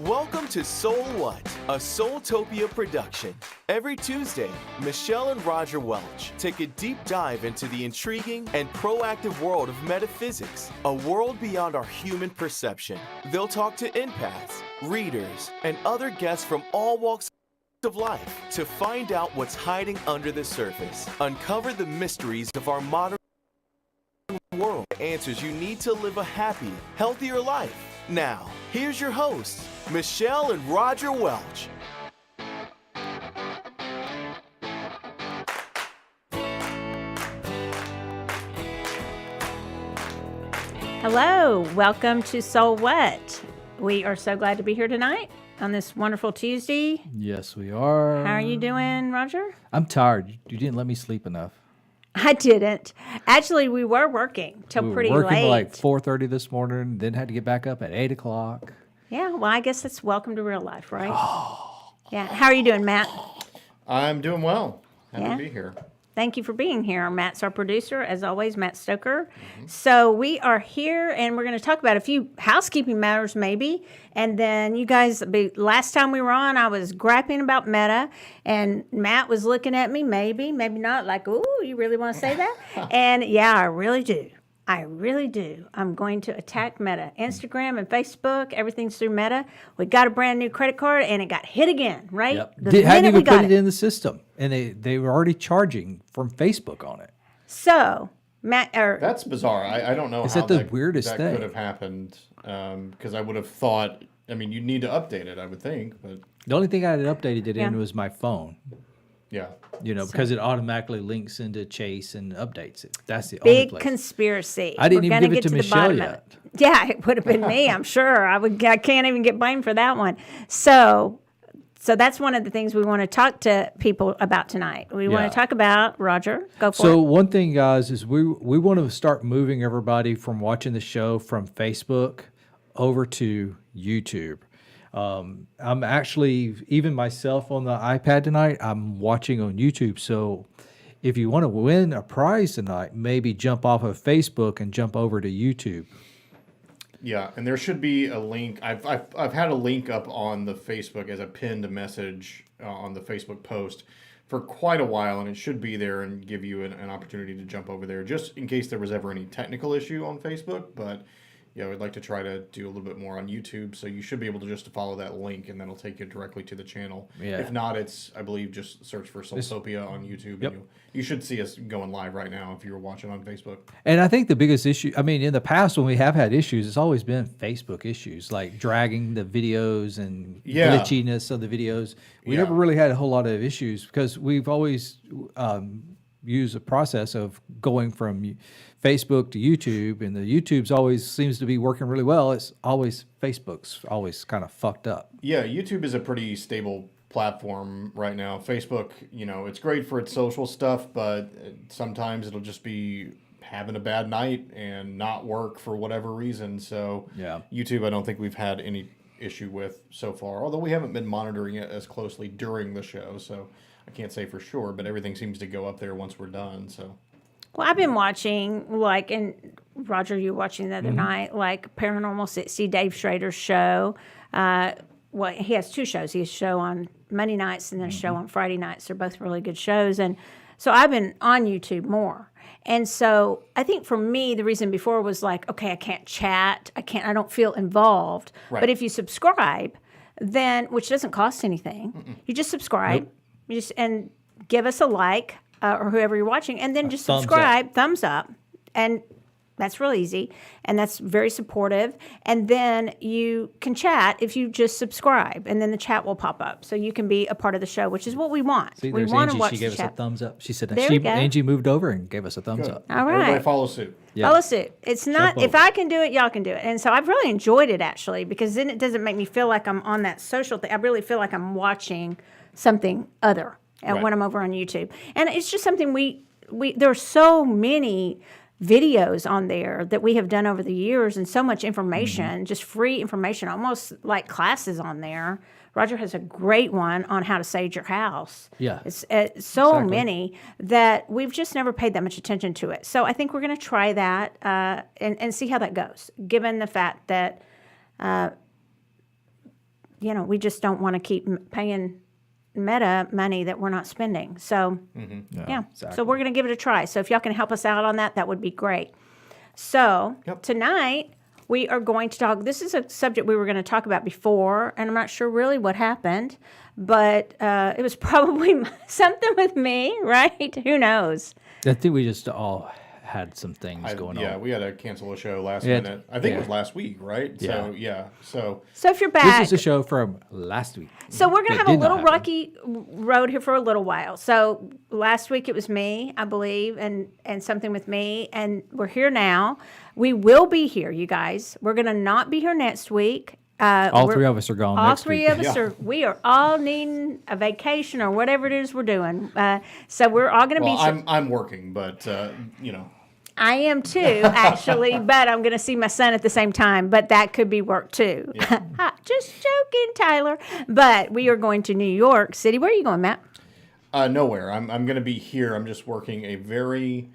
Welcome to SoulWhat, a SoulTopia production. Every Tuesday, Michelle and Roger Welch take a deep dive into the intriguing and proactive world of metaphysics, a world beyond our human perception. They'll talk to empaths, readers, and other guests from all walks of life to find out what's hiding under the surface, uncover the mysteries of our modern world, answers you need to live a happy, healthier life. Now, here's your hosts, Michelle and Roger Welch. Hello, welcome to SoulWhat. We are so glad to be here tonight on this wonderful Tuesday. Yes, we are. How are you doing, Roger? I'm tired. You didn't let me sleep enough. I didn't. Actually, we were working till pretty late. We were working like 4:30 this morning, then had to get back up at 8 o'clock. Yeah, well, I guess that's welcome to real life, right? Yeah. How are you doing, Matt? I'm doing well. Happy to be here. Thank you for being here. Matt's our producer, as always, Matt Stoker. So we are here, and we're going to talk about a few housekeeping matters, maybe. And then you guys, last time we were on, I was griping about Meta, and Matt was looking at me, maybe not, like, ooh, you really want to say that? And yeah, I really do. I'm going to attack Meta. Instagram and Facebook, everything's through Meta. We got a brand new credit card, and it got hit again, right? Yep. They hadn't even put it in the system, and they were already charging from Facebook on it. So, Matt, that's bizarre. I don't know how the weirdest that thing? could have happened, because I would have thought, I mean, you need to update it, I would think, but The only thing I had updated it in was my phone. yeah. You know, because it automatically links into Chase and updates it. That's the only big place. Conspiracy. I didn't We're even gonna give it get to the Michelle bottom of yet. it. Yeah, it would have been me, I'm sure. I can't even get blamed for that one. So that's one of the things we want to talk to people about tonight. We want to talk about, Roger, go for it. So one thing, guys, is we want to start moving everybody from watching the show from Facebook over to YouTube. I'm actually, even myself on the iPad tonight, I'm watching on YouTube. So if you want to win a prize tonight, maybe jump off of Facebook and jump over to YouTube. Yeah, and there should be a link. I've had a link up on the Facebook as a pinned message on the Facebook post for quite a while, and it should be there and give you an opportunity to jump over there, just in case there was ever any technical issue on Facebook. But yeah, we'd like to try to do a little bit more on YouTube, so you should be able to just follow that link, and that'll take you directly to the channel. Yeah. If not, it's, I believe, just search for SoulTopia on YouTube, Yep. and you should see us going live right now if you were watching on Facebook. And I think the biggest issue, I mean, in the past when we have had issues, it's always been Facebook issues, like dragging the videos and glitchiness of the videos. We never really had a whole lot of issues because we've always used a process of going from Facebook to YouTube, and the YouTube's always seems to be working really well. It's always Facebook's always kind of fucked up. Yeah, YouTube is a pretty stable platform right now. Facebook, you know, it's great for its social stuff, but sometimes it'll just be having a bad night and not work for whatever reason. So Yeah. YouTube, I don't think we've had any issue with so far, although we haven't been monitoring it as closely during the show, so I can't say for sure, but everything seems to go up there once we're done. So Well, I've been watching, like, and Roger, you were watching the other night, like Paranormal 60, Dave Schrader's show. Well, he has two shows. He has a show on Monday nights and then a show on Friday nights. They're both really good shows. And so I've been on YouTube more. And so I think for me, the reason before was like, okay, I can't chat. I don't feel involved. Right. But if you subscribe, then, which doesn't cost anything, you just subscribe. You just, and give us a like. Or whoever you're watching, and then just subscribe, thumbs up, and that's real easy, and that's very supportive. And then you can chat if you just subscribe, and then the chat will pop up, so you can be a part of the show, which is what we want. See, we there's want to Angie. watch She gave the us a chat. thumbs up. She said There we go. Angie moved over and gave us a thumbs good. up. All right. Everybody follow suit. Yeah. Follow suit. It's not, Jump if I can do it, y'all can do it. And so I've really enjoyed it, actually, because then it doesn't make me feel like I'm on that social thing. I really feel like I'm watching something other when I'm over on YouTube. And it's just something there are so many videos on there that we have done over the years, and so much information, just free information, almost like classes on there. Roger has a great one on how to sage your house. Yeah. It's so many that we've just never paid that much attention to it. So I think we're going to try that and see how that goes, given the fact that we just don't want to keep paying Meta money that we're not spending. So, yeah. exactly. So we're going to give it a try. So if y'all can help us out on that, that would be great. So tonight we are going to talk. This is a subject we were going to talk about before, and I'm not sure really what happened, but it was probably something with me, right? Who knows? I think we just all had some things going on. Yeah, we had to cancel a show last minute. I think it was last week, right? Yeah. So if you're back, This is a show from last week. so we're going to That have a did not little happen. rocky road here for a little while. So last week it was me, I believe, and something with me, and we're here now. We will be here, you guys. We're going to not be here next week. All three of us are gone All next three week. of us we are all needing a vacation or whatever it is we're doing. So we're all going to well, be. I'm working, but I am too, actually, but I'm going to see my son at the same time. But that could be work too. Yeah. Just joking, Tyler. But we are going to New York City. Where are you going, Matt? nowhere. I'm going to be here. I'm just working a very,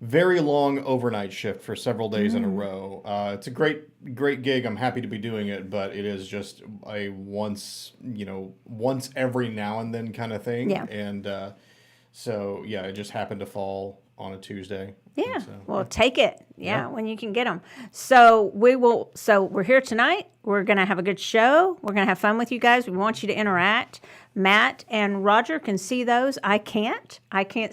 very long overnight shift for several days in a row. It's a great gig. I'm happy to be doing it, but it is just a once every now and then kind of thing. Yeah. And so yeah, it just happened to fall on a Tuesday. Yeah. And so, Well, take it. Yeah, when you can get them. So we're here tonight. We're going to have a good show. We're going to have fun with you guys. We want you to interact. Matt and Roger can see those. I can't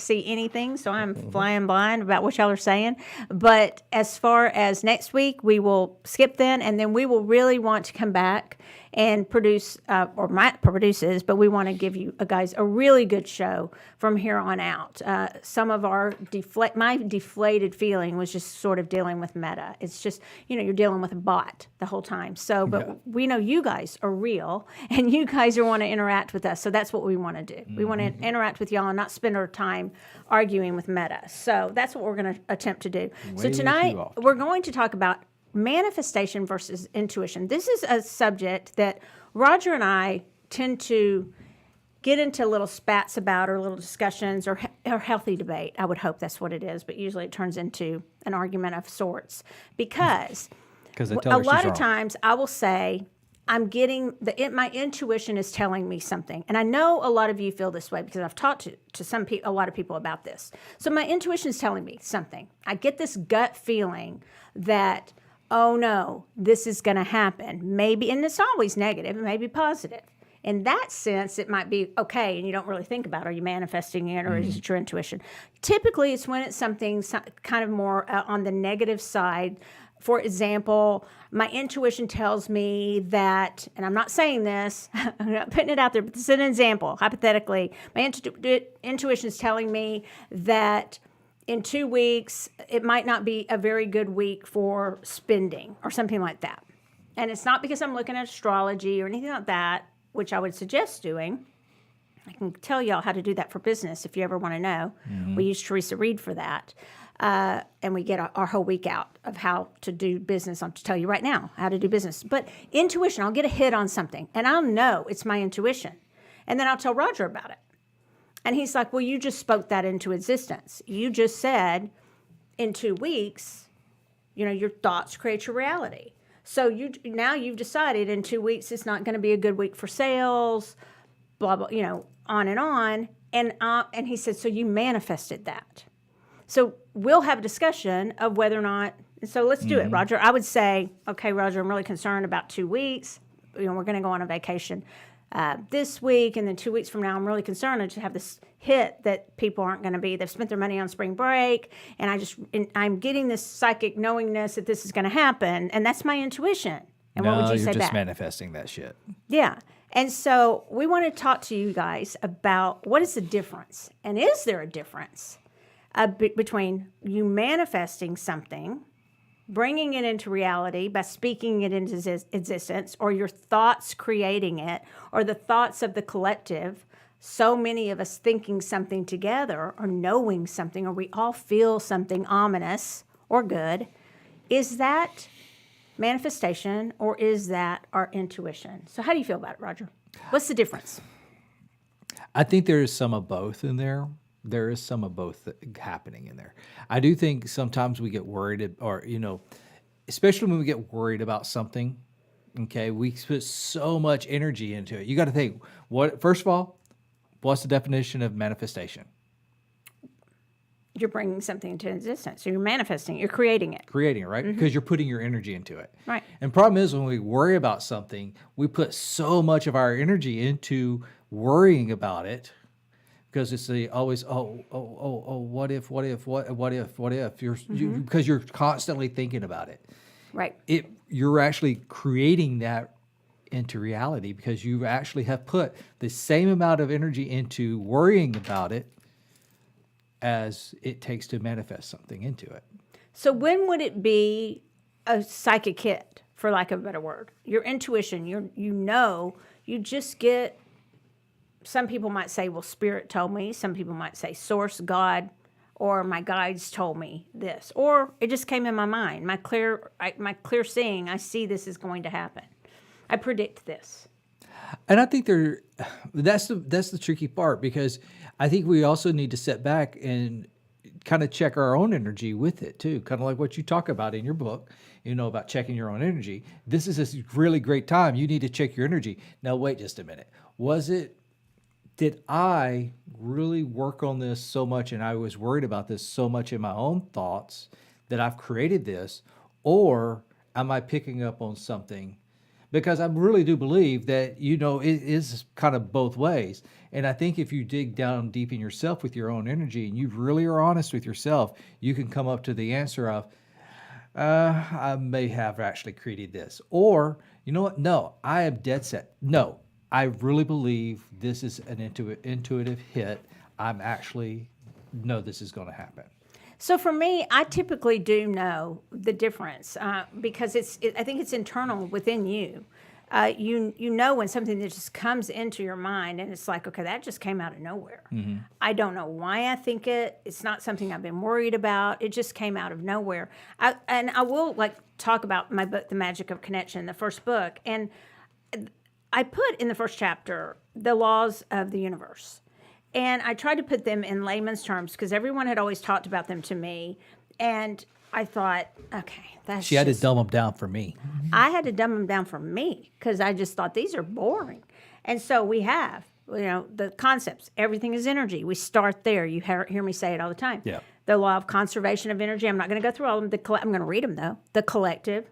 see anything, so I'm flying blind about what y'all are saying. But as far as next week, we will skip then, and then we will really want to come back and produce, or Matt produces, but we want to give you guys a really good show from here on out. Some of our my deflated feeling was just sort of dealing with Meta. It's just, you're dealing with a bot the whole time. So, but we know you guys are real, and you guys want to interact with us. So that's what we want to do. We want to interact with y'all and not spend our time arguing with Meta. So that's what we're going to attempt to do. So tonight we're going to talk about manifestation versus intuition. This is a subject that Roger and I tend to get into little spats about, or little discussions, or healthy debate. I would hope that's what it is, but usually it turns into an argument of sorts, because a lot of times I will say, I'm getting my intuition is telling me something. And I know a lot of you feel this way because I've talked to a lot of people about this. So my intuition is telling me something. I get this gut feeling that, oh no, this is going to happen. Maybe, and it's always negative, it may be positive. In that sense, it might be okay, and you don't really think about, are you manifesting it, or is it your intuition? Typically, it's when it's something kind of more on the negative side. For example, my intuition tells me that, and I'm not saying this, I'm not putting it out there, but this is an example. Hypothetically, my intuition is telling me that in 2 weeks, it might not be a very good week for spending or something like that. And it's not because I'm looking at astrology or anything like that, which I would suggest doing. I can tell y'all how to do that for business if you ever want to know. We use Teresa Reed for that. And we get our whole week out of how to do business. I'll tell you right now how to do business. But intuition, I'll get a hit on something, and I'll know it's my intuition. And then I'll tell Roger about it. And he's like, well, you just spoke that into existence. You just said in 2 weeks, your thoughts create your reality. So now you've decided in 2 weeks it's not going to be a good week for sales, blah, blah, on and on. And he said, so you manifested that. So we'll have a discussion of whether or not, so let's do it, Roger. I would say, okay, Roger, I'm really concerned about 2 weeks. We're going to go on a vacation this week, and then 2 weeks from now, I'm really concerned to have this hit that people aren't going to be. They've spent their money on spring break, and I'm getting this psychic knowingness that this is going to happen, and that's my intuition. And what would you say you're just back? manifesting that shit. Yeah. And so we want to talk to you guys about what is the difference, and is there a difference between you manifesting something, bringing it into reality by speaking it into existence, or your thoughts creating it, or the thoughts of the collective, so many of us thinking something together, or knowing something, or we all feel something ominous or good. Is that manifestation, or is that our intuition? So how do you feel about it, Roger? What's the difference? I think there is some of both in there. There is some of both happening in there. I do think sometimes we get worried, or, especially when we get worried about something, Okay, we put so much energy into it. You got to think, first of all, what's the definition of manifestation? You're bringing something into existence. So you're manifesting, you're creating it. Creating it, right? Because you're putting your energy into it. Right. And problem is when we worry about something, we put so much of our energy into worrying about it because it's always, what if, because you're constantly thinking about it. Right. You're actually creating that into reality because you actually have put the same amount of energy into worrying about it as it takes to manifest something into it. So when would it be a psychic hit, for lack of a better word? Your intuition, you just get, some people might say, well, spirit told me. Some people might say source, God, or my guides told me this. Or it just came in my mind. My clear seeing, I see this is going to happen. I predict this. And I think that's the tricky part because I think we also need to sit back and kind of check our own energy with it too. Kind of like what you talk about in your book, about checking your own energy. This is a really great time. You need to check your energy. Now, wait just a minute. Did I really work on this so much and I was worried about this so much in my own thoughts that I've created this? Or am I picking up on something? Because I really do believe that, it is kind of both ways. And I think if you dig down deep in yourself with your own energy and you really are honest with yourself, you can come up to the answer of, I may have actually created this. Or, you know what? No, I am dead set. No, I really believe this is an intuitive hit. I'm actually know this is going to happen. So for me, I typically do know the difference because I think it's internal within you. You know when something that just comes into your mind and it's like, okay, that just came out of nowhere. Mm-hmm. I don't know why I think it. It's not something I've been worried about. It just came out of nowhere. And I will talk about my book, The Magic of Connection, the first book. And I put in the first chapter the laws of the universe. And I tried to put them in layman's terms because everyone had always talked about them to me. And I thought, okay, She had to dumb them down for me. I had to dumb them down for me because I just thought these are boring. And so we have, the concepts. Everything is energy. We start there. You hear me say it all the time. Yeah. The law of conservation of energy. I'm not going to go through all of them. I'm going to read them, though. The collective.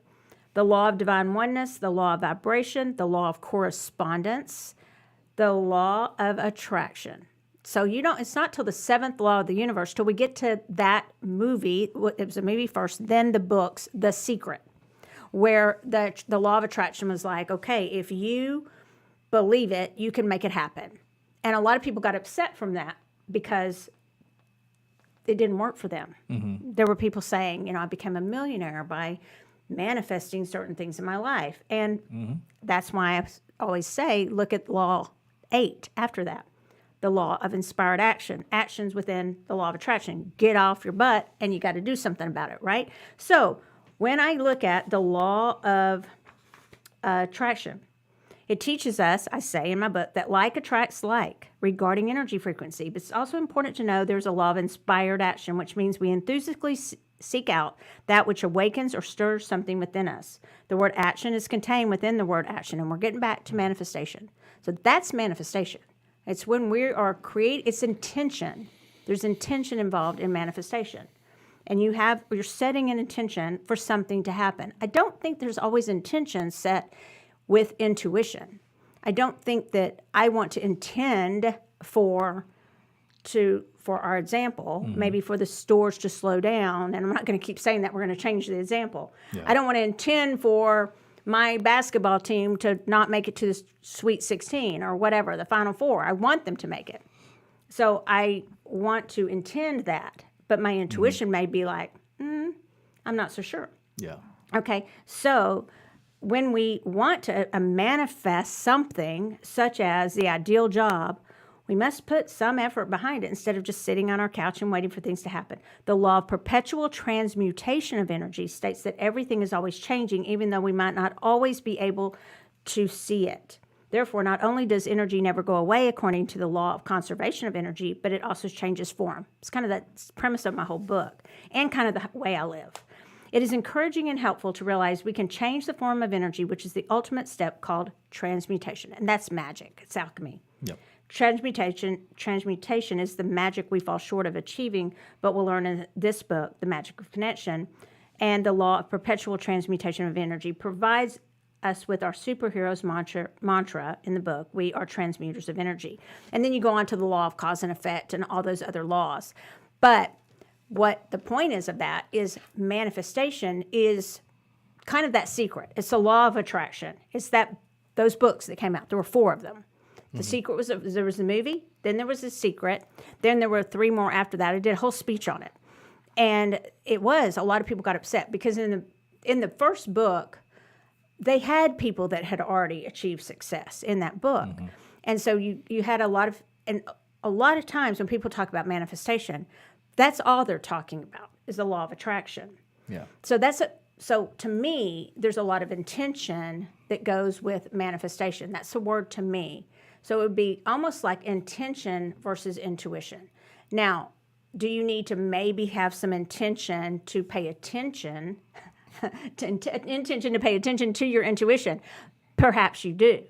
The law of divine oneness. The law of vibration. The law of correspondence. The law of attraction. So it's not till the seventh law of the universe, till we get to that movie, it was a movie first, then the books, The Secret, where the law of attraction was like, okay, if you believe it, you can make it happen. And a lot of people got upset from that because it didn't work for them. Mm-hmm. There were people saying, I became a millionaire by manifesting certain things in my life. And that's why I always say, look at law 8 after that. The law of inspired action, actions within the law of attraction. Get off your butt and you got to do something about it, right? So when I look at the law of attraction, it teaches us, I say in my book, that like attracts like regarding energy frequency. But it's also important to know there's a law of inspired action, which means we enthusiastically seek out that which awakens or stirs something within us. The word action is contained within the word action, and we're getting back to manifestation. So that's manifestation. It's when we are it's intention. There's intention involved in manifestation. And you're setting an intention for something to happen. I don't think there's always intention set with intuition. I don't think that I want to intend for our example, maybe for the stores to slow down, and I'm not going to keep saying that, we're going to change the example. Yeah. I don't want to intend for my basketball team to not make it to the Sweet 16 or whatever, the Final Four. I want them to make it. So I want to intend that, but my intuition may be like, I'm not so sure. Yeah. Okay, so when we want to manifest something, such as the ideal job, we must put some effort behind it instead of just sitting on our couch and waiting for things to happen. The law of perpetual transmutation of energy states that everything is always changing, even though we might not always be able to see it. Therefore, not only does energy never go away according to the law of conservation of energy, but it also changes form. It's kind of the premise of my whole book and kind of the way I live. It is encouraging and helpful to realize we can change the form of energy, which is the ultimate step called transmutation. And that's magic. It's alchemy. Yep. Transmutation is the magic we fall short of achieving, but we'll learn in this book, The Magic of Connection, and the law of perpetual transmutation of energy provides us with our superheroes mantra in the book. We are transmuters of energy. And then you go on to the law of cause and effect and all those other laws. But what the point is of that is manifestation is kind of that secret. It's the law of attraction. It's that those books that came out. There were 4 of them. The secret was there was a movie, then there was The Secret, then there were 3 more after that. I did a whole speech on it. And it was, a lot of people got upset because in the first book, they had people that had already achieved success in that book. And so you had a lot of times when people talk about manifestation, that's all they're talking about is the law of attraction. Yeah. So to me, there's a lot of intention that goes with manifestation. That's the word to me. So it would be almost like intention versus intuition. Now, do you need to maybe have some intention to pay attention intention to pay attention to your intuition? Perhaps you do.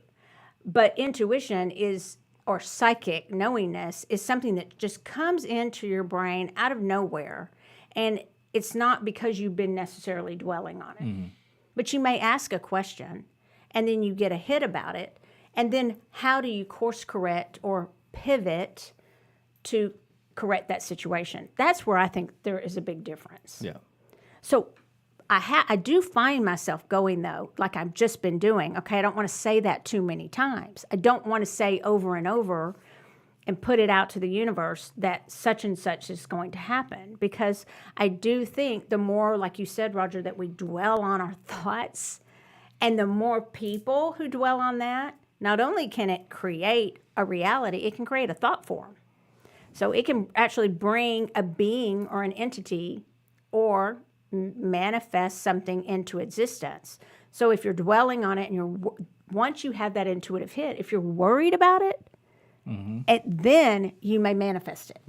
But intuition is, or psychic knowingness, is something that just comes into your brain out of nowhere. And it's not because you've been necessarily dwelling on it. But you may ask a question, and then you get a hit about it. And then how do you course correct or pivot to correct that situation? That's where I think there is a big difference. Yeah. So I do find myself going, though, like I've just been doing. Okay, I don't want to say that too many times. I don't want to say over and over and put it out to the universe that such and such is going to happen. Because I do think the more, like you said, Roger, that we dwell on our thoughts, and the more people who dwell on that, not only can it create a reality, it can create a thought form. So it can actually bring a being or an entity or manifest something into existence. So if you're dwelling on it and once you have that intuitive hit, if you're worried about it, then you may manifest it.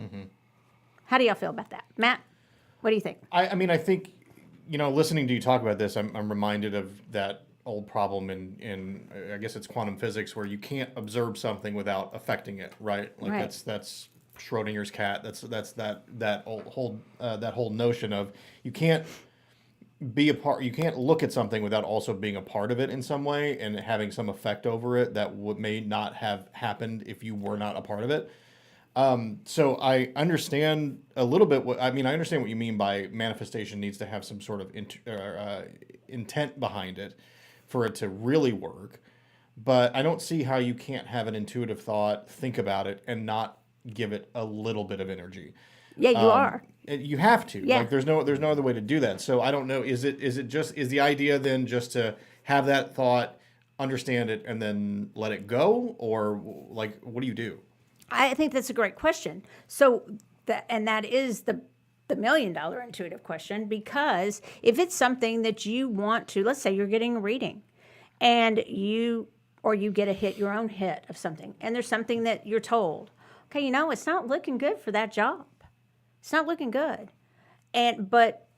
How do y'all feel about that? Matt, what do you think? I mean, I think, listening to you talk about this, I'm reminded of that old problem in I guess it's quantum physics, where you can't observe something without affecting it, right? Like Right. that's Schrodinger's cat. That's that whole notion of you can't be a part. You can't look at something without also being a part of it in some way and having some effect over it that may not have happened if you were not a part of it. So I understand a little bit I understand what you mean by manifestation needs to have some sort of intent behind it for it to really work. But I don't see how you can't have an intuitive thought, think about it, and not give it a little bit of energy. Yeah, you are. You have to. Yeah. Like there's no other way to do that. So I don't know. Is the idea then just to have that thought, understand it, and then let it go, or like what do you do? I think that's a great question. So that is the $1 million intuitive question, because if it's something that you want to, let's say you're getting a reading, and you get your own hit of something, and there's something that you're told, okay, it's not looking good for that job. It's not looking good. But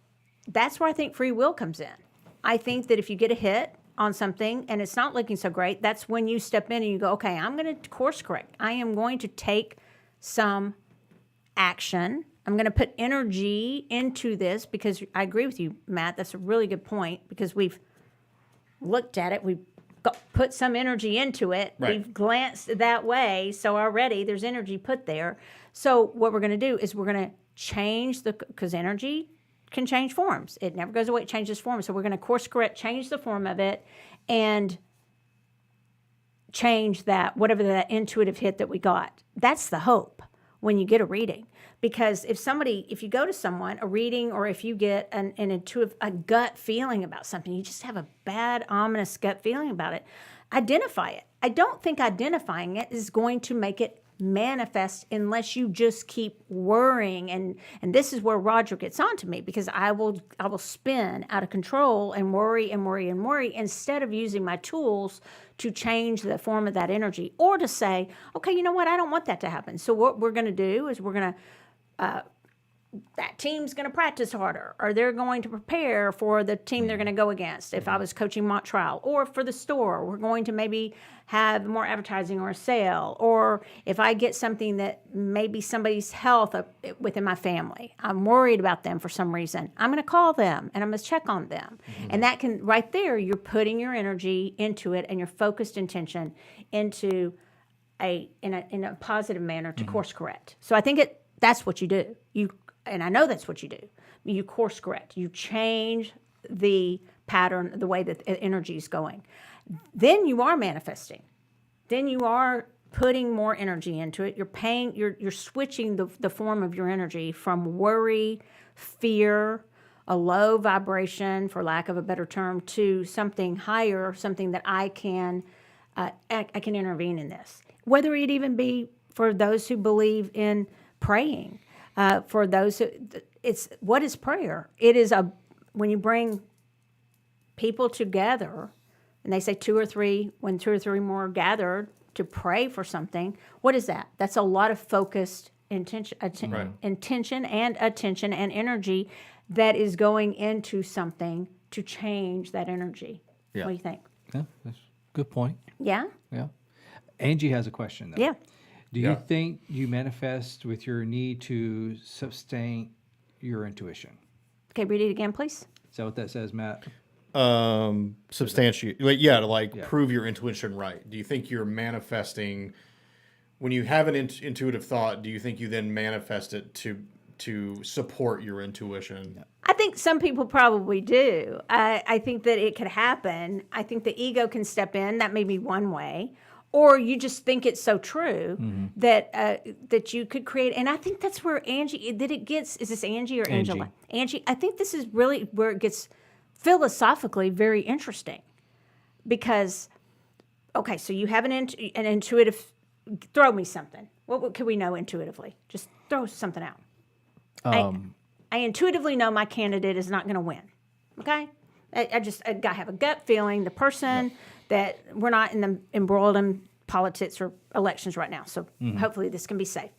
that's where I think free will comes in. I think that if you get a hit on something and it's not looking so great, that's when you step in and you go, okay, I'm going to course correct. I am going to take some action. I'm going to put energy into this, because I agree with you, Matt. That's a really good point, because we've looked at it. We've put some energy into it. Right. We've glanced that way. So already there's energy put there. So what we're going to do is we're going to change because energy can change forms. It never goes away. It changes form. So we're going to course correct, change the form of it, and change that, whatever that intuitive hit that we got. That's the hope when you get a reading. Because if you go to someone, a reading, or if you get an intuitive, a gut feeling about something, you just have a bad, ominous gut feeling about it, identify it. I don't think identifying it is going to make it manifest unless you just keep worrying. And this is where Roger gets on to me, because I will spin out of control and worry and worry and worry, instead of using my tools to change the form of that energy, or to say, okay, you know what? I don't want that to happen. So what we're going to do is we're going to that team's going to practice harder, or they're going to prepare for the team they're going to go against. If I was coaching mock trial, or for the store, we're going to maybe have more advertising or a sale. Or if I get something that maybe somebody's health within my family, I'm worried about them for some reason, I'm going to call them and I'm going to check on them. And that can, right there, you're putting your energy into it and your focused intention into in a positive manner to course correct. So I think that's what you do. And I know that's what you do. You course correct. You change the pattern, the way that the energy is going. Then you are manifesting. Then you are putting more energy into it. You're switching the form of your energy from worry, fear, a low vibration, for lack of a better term, to something higher, something that I can intervene in this. Whether it even be for those who believe in praying. For those who, what is prayer? It is when you bring people together, and they say when 2 or 3 more are gathered to pray for something. What is that? That's a lot of focused intention and attention and energy that is going into something to change that energy. Yeah. What do you think? Yeah, that's a good point. Yeah? Yeah. Angie has a question, though. Yeah. Do you think you manifest with your need to sustain your intuition? Okay, read it again, please. Is that what that says, Matt? Substantiate. To prove your intuition right. Do you think you're manifesting when you have an intuitive thought? Do you think you then manifest it to support your intuition? I think some people probably do. I think that it could happen. I think the ego can step in. That may be one way. Or you just think it's so true that you could create. And I think that's where Angie, is this Angie or Angela? Angie, I think this is really where it gets philosophically very interesting. Because, okay, so you have an intuitive, throw me something. What can we know intuitively? Just throw something out. I intuitively know my candidate is not going to win. Okay? I have a gut feeling. The person that we're not embroiled in politics or elections right now, so hopefully this can be safe.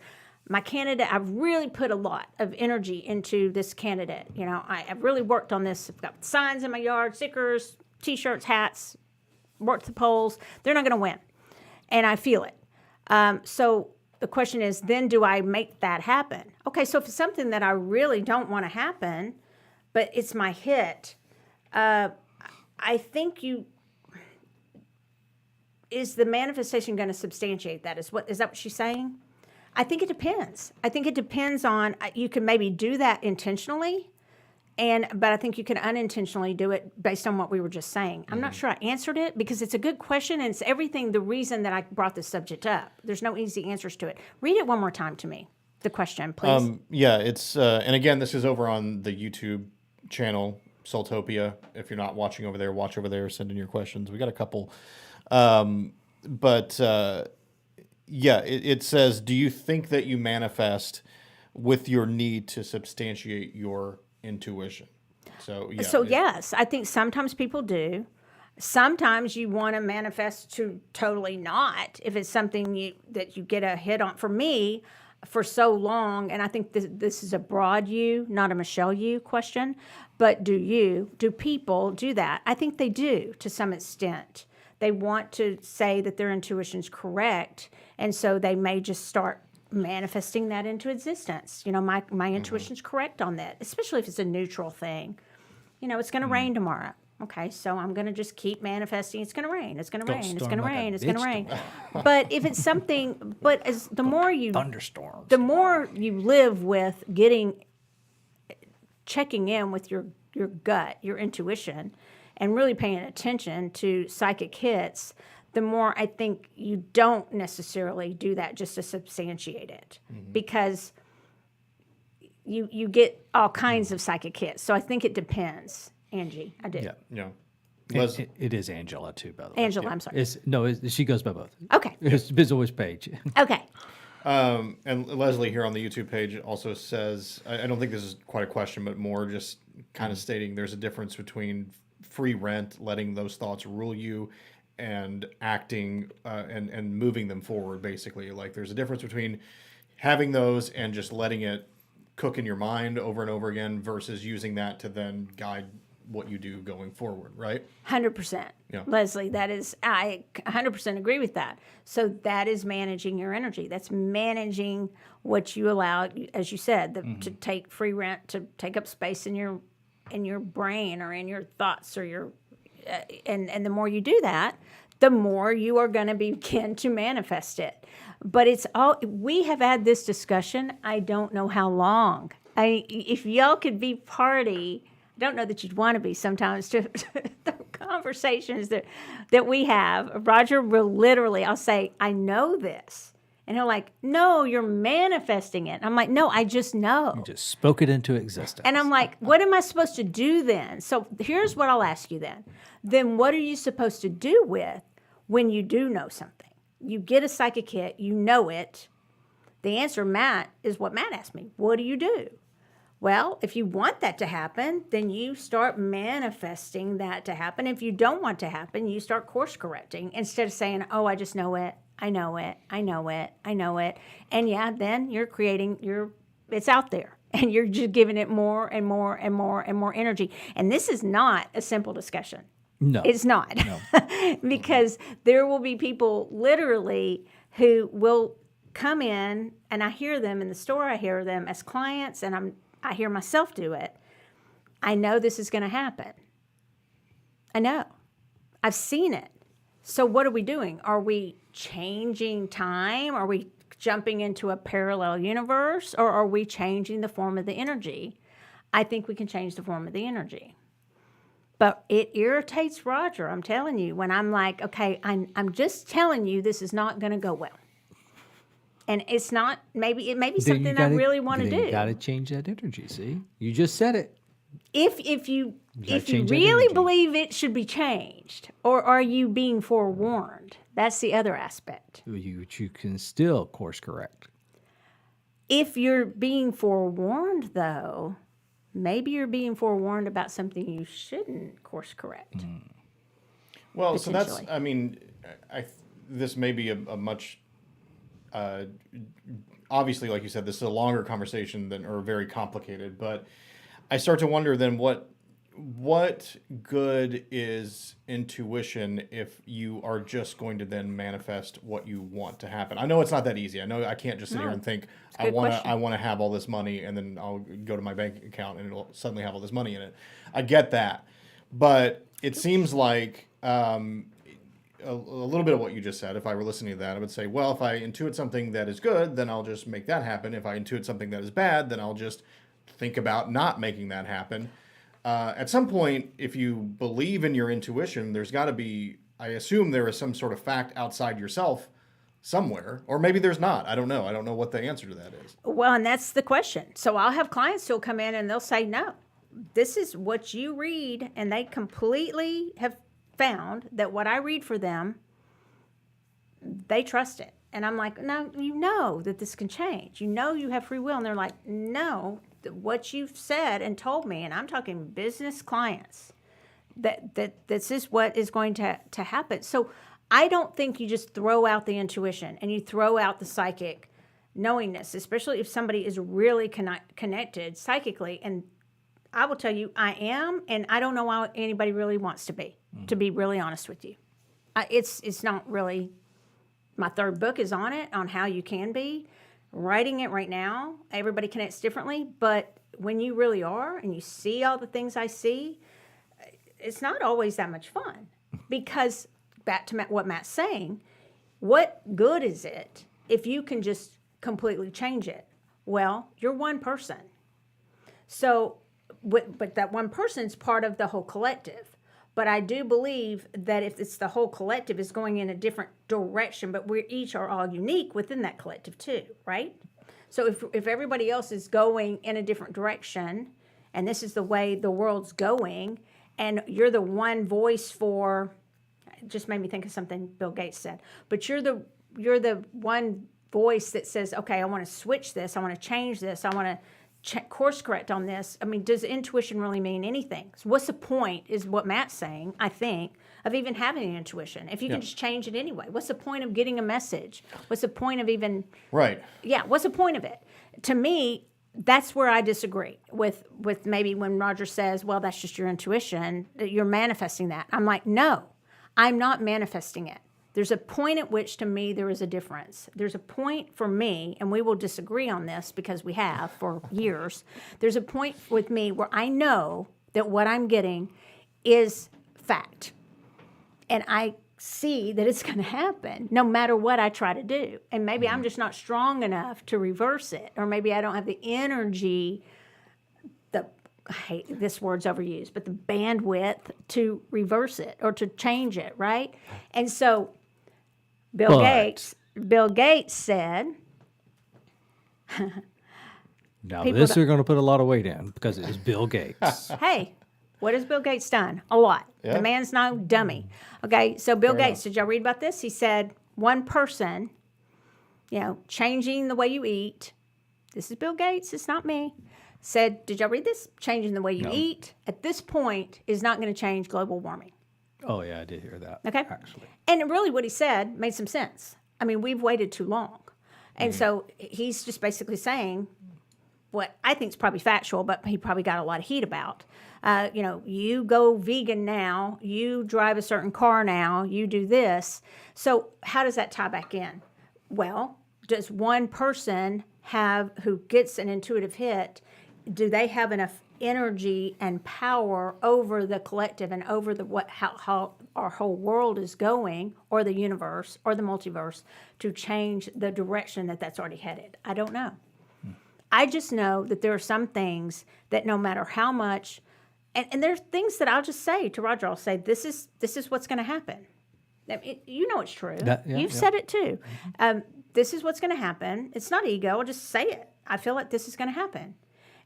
My candidate, I've really put a lot of energy into this candidate. You know, I've really worked on this. I've got signs in my yard, stickers, T-shirts, hats, worked the polls. They're not going to win, and I feel it. So the question is, then do I make that happen? Okay, so if it's something that I really don't want to happen, but it's my hit, I think is the manifestation going to substantiate that? Is that what she's saying? I think it depends. I think it depends on, you can maybe do that intentionally, but I think you can unintentionally do it based on what we were just saying. I'm not sure I answered it because it's a good question and it's the reason that I brought this subject up. There's no easy answers to it. Read it one more time to me, the question, please. It's, and again, this is over on the YouTube channel, SoulTopia. If you're not watching over there, watch over there, send in your questions. We got a couple. It says, do you think that you manifest with your need to substantiate your intuition? So yes, I think sometimes people do. Sometimes you want to manifest to totally not. If it's something that you get a hit on. For me, for so long, and I think this is a broad you, not a Michelle you question, but do people do that? I think they do to some extent. They want to say that their intuition's correct, and so they may just start manifesting that into existence. You know, my intuition's correct on that, especially if it's a neutral thing. You know, it's going to rain tomorrow. Okay, so I'm going to just keep manifesting. It's going to rain. It's going to rain. It's going to rain. It's going to rain. But if it's something, the more you live with checking in with your gut, your intuition, and really paying attention to psychic hits, the more I think you don't necessarily do that just to substantiate it, because you get all kinds of psychic hits. So I think it depends, Angie. I do. Yeah. It is Angela too, by the way. Angela, I'm sorry. She goes by both. Okay. It's always Paige. Okay. And Leslie here on the YouTube page also says, I don't think this is quite a question, but more just kind of stating there's a difference between free rent, letting those thoughts rule you, and acting and moving them forward, basically. Like there's a difference between having those and just letting it cook in your mind over and over again versus using that to then guide what you do going forward, right? 100%. Yeah. Leslie, I 100% agree with that. So that is managing your energy. That's managing what you allow, as you said, to take free rent, to take up space in your brain or in your thoughts or your, and the more you do that, the more you are going to begin to manifest it. But we have had this discussion, I don't know how long. If y'all could be party, I don't know that you'd want to be sometimes to the conversations that we have. Roger will literally, I'll say, I know this. And he'll like, no, you're manifesting it. I'm like, no, I just know. You just spoke it into existence. And I'm like, what am I supposed to do then? So here's what I'll ask you then. Then what are you supposed to do with when you do know something? You get a psychic hit, you know it. The answer, Matt, is what Matt asked me. What do you do? Well, if you want that to happen, then you start manifesting that to happen. If you don't want to happen, you start course correcting instead of saying, oh, I just know it. I know it. I know it. I know it. And yeah, then you're creating it's out there and you're just giving it more and more and more and more energy. And this is not a simple discussion. No. It's not. No. Because there will be people literally who will come in, and I hear them in the store, I hear them as clients, and I hear myself do it. I know this is going to happen. I know. I've seen it. So what are we doing? Are we changing time? Are we jumping into a parallel universe? Or are we changing the form of the energy? I think we can change the form of the energy. But it irritates Roger, I'm telling you, when I'm like, okay, I'm just telling you this is not going to go well. And it's not, it may be something I really want to do. You got to change that energy, see? You just said it. If you really believe it should be changed, or are you being forewarned? That's the other aspect. You can still course correct. If you're being forewarned, though, maybe you're being forewarned about something you shouldn't course correct. Well, so that's, this may be a much, obviously, like you said, this is a longer conversation or very complicated, but I start to wonder then what good is intuition if you are just going to then manifest what you want to happen? I know it's not that easy. I know I can't just sit here and think I want to have all this money and then I'll go to my bank account and it'll suddenly have all this money in it. I get that, but it seems like a little bit of what you just said. If I were listening to that, I would say, well, if I intuit something that is good, then I'll just make that happen. If I intuit something that is bad, then I'll just think about not making that happen. At some point, if you believe in your intuition, there's got to be, I assume there is some sort of fact outside yourself somewhere, or maybe there's not. I don't know. I don't know what the answer to that is. Well, and that's the question. So I'll have clients who'll come in and they'll say, no, this is what you read. And they completely have found that what I read for them, they trust it. And I'm like, no, you know that this can change. You know you have free will. And they're like, no, what you've said and told me, and I'm talking business clients, that this is what is going to happen. So I don't think you just throw out the intuition and you throw out the psychic knowingness, especially if somebody is really connected psychically. And I will tell you, I am, and I don't know why anybody really wants to be really honest with you. It's not really, my third book is on how you can be. Writing it right now, everybody connects differently, but when you really are and you see all the things I see, it's not always that much fun. Because back to what Matt's saying, what good is it if you can just completely change it? Well, you're one person. So, but that one person is part of the whole collective. But I do believe that if it's the whole collective is going in a different direction, but we each are all unique within that collective too, right? So if everybody else is going in a different direction, and this is the way the world's going, and you're the one voice for, it just made me think of something Bill Gates said, but you're the one voice that says, okay, I want to switch this, I want to change this, I want to course correct on this. I mean, does intuition really mean anything? So what's the point, is what Matt's saying, I think, of even having an intuition if you can just change it anyway? What's the point of getting a message? What's the point of even... Right. Yeah, what's the point of it? To me, that's where I disagree with maybe when Roger says, well, that's just your intuition, that you're manifesting that. I'm like, no, I'm not manifesting it. There's a point at which, to me, there is a difference. There's a point for me, and we will disagree on this because we have for years. There's a point with me where I know that what I'm getting is fact. And I see that it's going to happen no matter what I try to do. And maybe I'm just not strong enough to reverse it. Or maybe I don't have the energy, I hate this word's overused, but the bandwidth to reverse it or to change it, right? And so Bill Gates said, now this you're going to put a lot of weight in because it is Bill Gates. Hey, what has Bill Gates done? A lot. Yeah. The man's no dummy. Okay, so Bill Gates, did y'all read about this? He said one person, changing the way you eat. This is Bill Gates, it's not me. Said, did y'all read this? Changing the way you eat at this point is not going to change global warming. Oh, yeah, I did hear that. Okay. Actually. And really what he said made some sense. I mean, we've waited too long. And so he's just basically saying what I think is probably factual, but he probably got a lot of heat about. You go vegan now, you drive a certain car now, you do this. So how does that tie back in? Well, does one person who gets an intuitive hit, do they have enough energy and power over the collective and over how our whole world is going, or the universe or the multiverse, to change the direction that's already headed? I don't know. I just know that there are some things that no matter how much, and there's things that I'll just say to Roger, I'll say, this is what's going to happen. It's true. You've said it too. This is what's going to happen. It's not ego. I'll just say it. I feel like this is going to happen.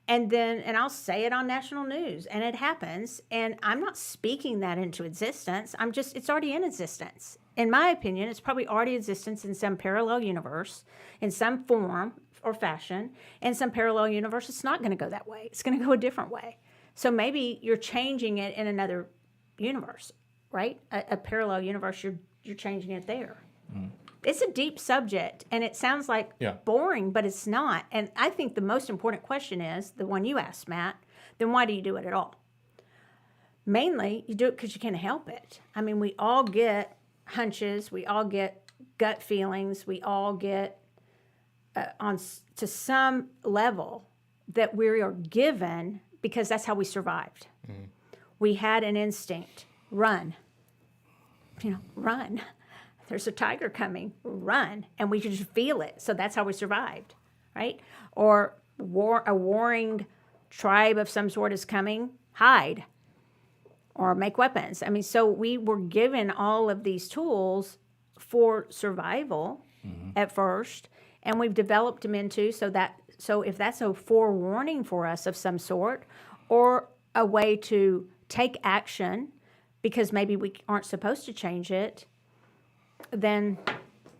And I'll say it on national news, and it happens. And I'm not speaking that into existence. It's already in existence. In my opinion, it's probably already in existence in some parallel universe, in some form or fashion. In some parallel universe, it's not going to go that way. It's going to go a different way. So maybe you're changing it in another universe, right? A parallel universe, you're changing it there. It's a deep subject, and it sounds like boring, but it's not. And I think the most important question is the one you asked, Matt. Then why do you do it at all? Mainly, you do it because you can't help it. I mean, we all get hunches. We all get gut feelings. We all get to some level that we are given because that's how we survived. We had an instinct, run. Run. There's a tiger coming, run. And we could just feel it. So that's how we survived, right? Or a warring tribe of some sort is coming, hide or make weapons. I mean, so we were given all of these tools for survival at first, and we've developed them into so if that's a forewarning for us of some sort, or a way to take action because maybe we aren't supposed to change it, then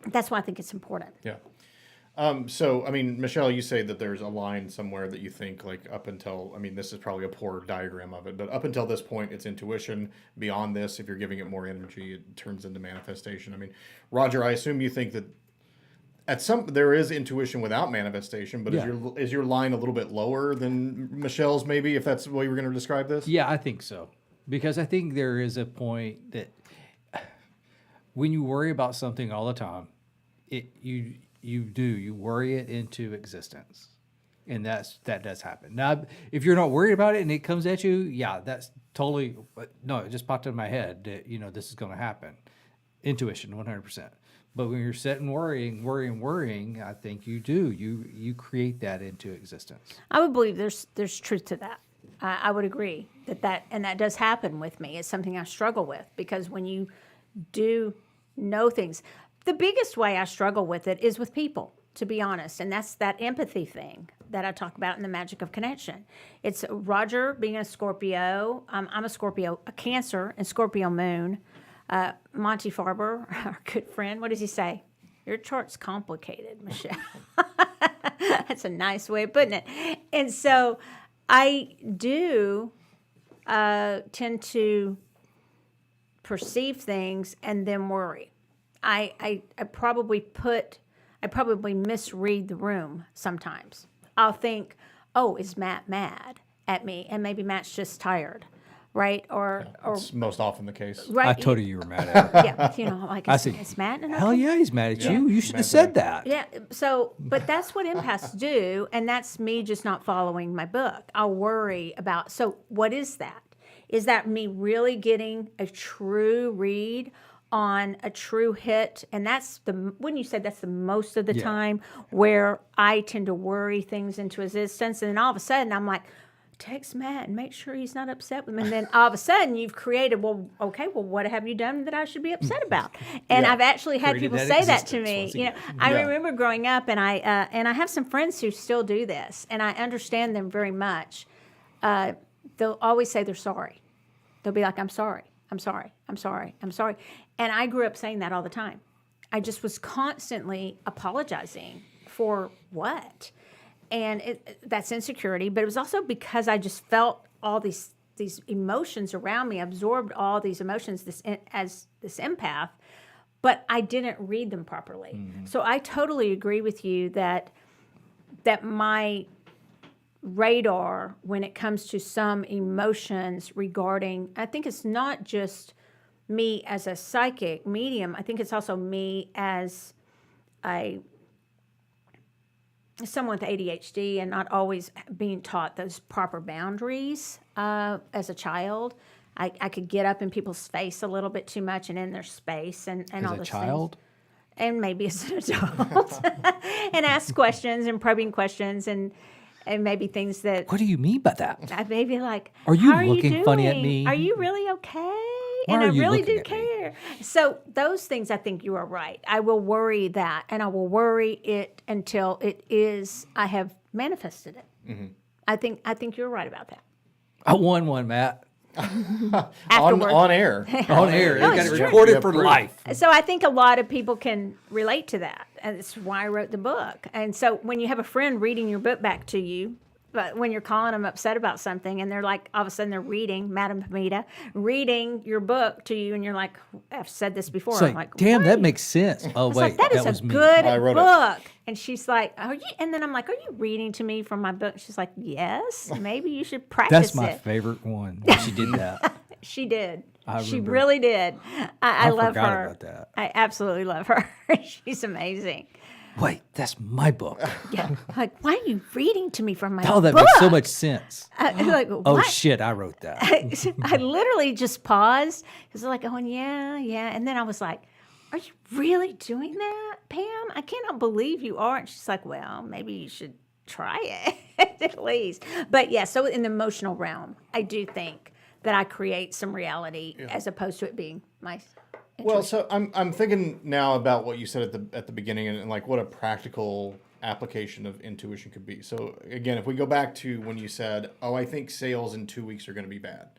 that's why I think it's important. Yeah. So, I mean, Michelle, you say that there's a line somewhere that you think, like, up until, I mean, this is probably a poor diagram of it, but up until this point, it's intuition. Beyond this, if you're giving it more energy, it turns into manifestation. I mean, Roger, I assume you think that there is intuition without manifestation, but is your line a little bit lower than Michelle's, maybe, if that's the way you were going to describe this? Yeah, I think so. Because I think there is a point that when you worry about something all the time, you worry it into existence, and that does happen. Now, if you're not worried about it and it comes at you, that's totally no. It just popped in my head that this is going to happen. Intuition, 100%. But when you're sitting worrying, I think you create that into existence. I would believe there's truth to that. I would agree that does happen with me. It's something I struggle with, because when you do know things, the biggest way I struggle with it is with people, to be honest, and that's that empathy thing that I talk about in the magic of connection. It's Roger being a Scorpio. I'm a Scorpio, a Cancer and Scorpio moon. Monty Farber, our good friend, what does he say? Your chart's complicated, Michelle. That's a nice way of putting it. And so I do tend to perceive things and then worry. I probably misread the room sometimes. I'll think, oh, is Matt mad at me? And maybe Matt's just tired, right? Or It's most often the case. right? I told you were mad at her. Yeah, like I is, said, is Matt in hell yeah, he's mad at you. You should have Matt's said that. Yeah. So, but that's what empaths do, and that's me just not following my book. I'll worry about. So, what is that? Is that me really getting a true read on a true hit? And that's when you said that's the most of the time where I tend to worry things into existence, and then all of a sudden I'm like, text Matt and make sure he's not upset with me. And then all of a sudden you've created, well, what have you done that I should be upset about? And I've actually had Created people that say that to existence me. once You know, again. I remember growing up, and I have some friends who still do this, and I understand them very much. They'll always say they're sorry. They'll be like, I'm sorry, I'm sorry, I'm sorry, I'm sorry. And I grew up saying that all the time. I just was constantly apologizing for what? And that's insecurity, but it was also because I just felt all these emotions around me, absorbed all these emotions as this empath, but I didn't read them properly. Mm-hmm. So I totally agree with you that my radar when it comes to some emotions regarding, I think it's not just me as a psychic medium, I think it's also me as someone with ADHD and not always being taught those proper boundaries as a child. I could get up in people's face a little bit too much and in their space and all those child? things. And maybe as an adult. And ask questions and probing questions and maybe things that What do you mean by that? I may be like, Are you how are looking you funny at doing? me? Are you really okay? Why And are I you really looking do at me? care. So those things, I think you are right. I will worry that, and I will worry it until it is. I have manifested it. Mm-hmm. I think you're right about that. I won one, Matt. Afterward. on air. On air. No, They got it's it true. recorded Yeah, for proof. life. So I think a lot of people can relate to that, and it's why I wrote the book. And so when you have a friend reading your book back to you, but when you're calling them upset about something, and they're like, all of a sudden they're reading, Madam Hamida, reading your book to you, and you're like, I've said this before. It's I'm like, like, damn, that "Wait." makes sense. Oh, I was wait, like, that is was a me. good I wrote it. book. And she's like, are you? And then I'm like, are you reading to me from my book? She's like, yes, maybe you should practice That's my it. favorite one when she did that. She did. She remember. really did. I love forgot her. about that. I absolutely love her. She's amazing. Wait, that's my book. Yeah. Like, why are you reading to me from my Oh, that book? makes so much sense. Like, Oh, what? shit, I wrote that. I literally just paused because like going, yeah. And then I was like, are you really doing that, Pam? I cannot believe you are. And she's like, well, maybe you should try it at least. But yeah, so in the emotional realm, I do think that I create some reality as opposed to it being my Well, so I'm thinking now about what you said at the beginning and like what a practical application of intuition could be. So again, if we go back to when you said, "Oh, I think sales in 2 weeks are going to be bad,"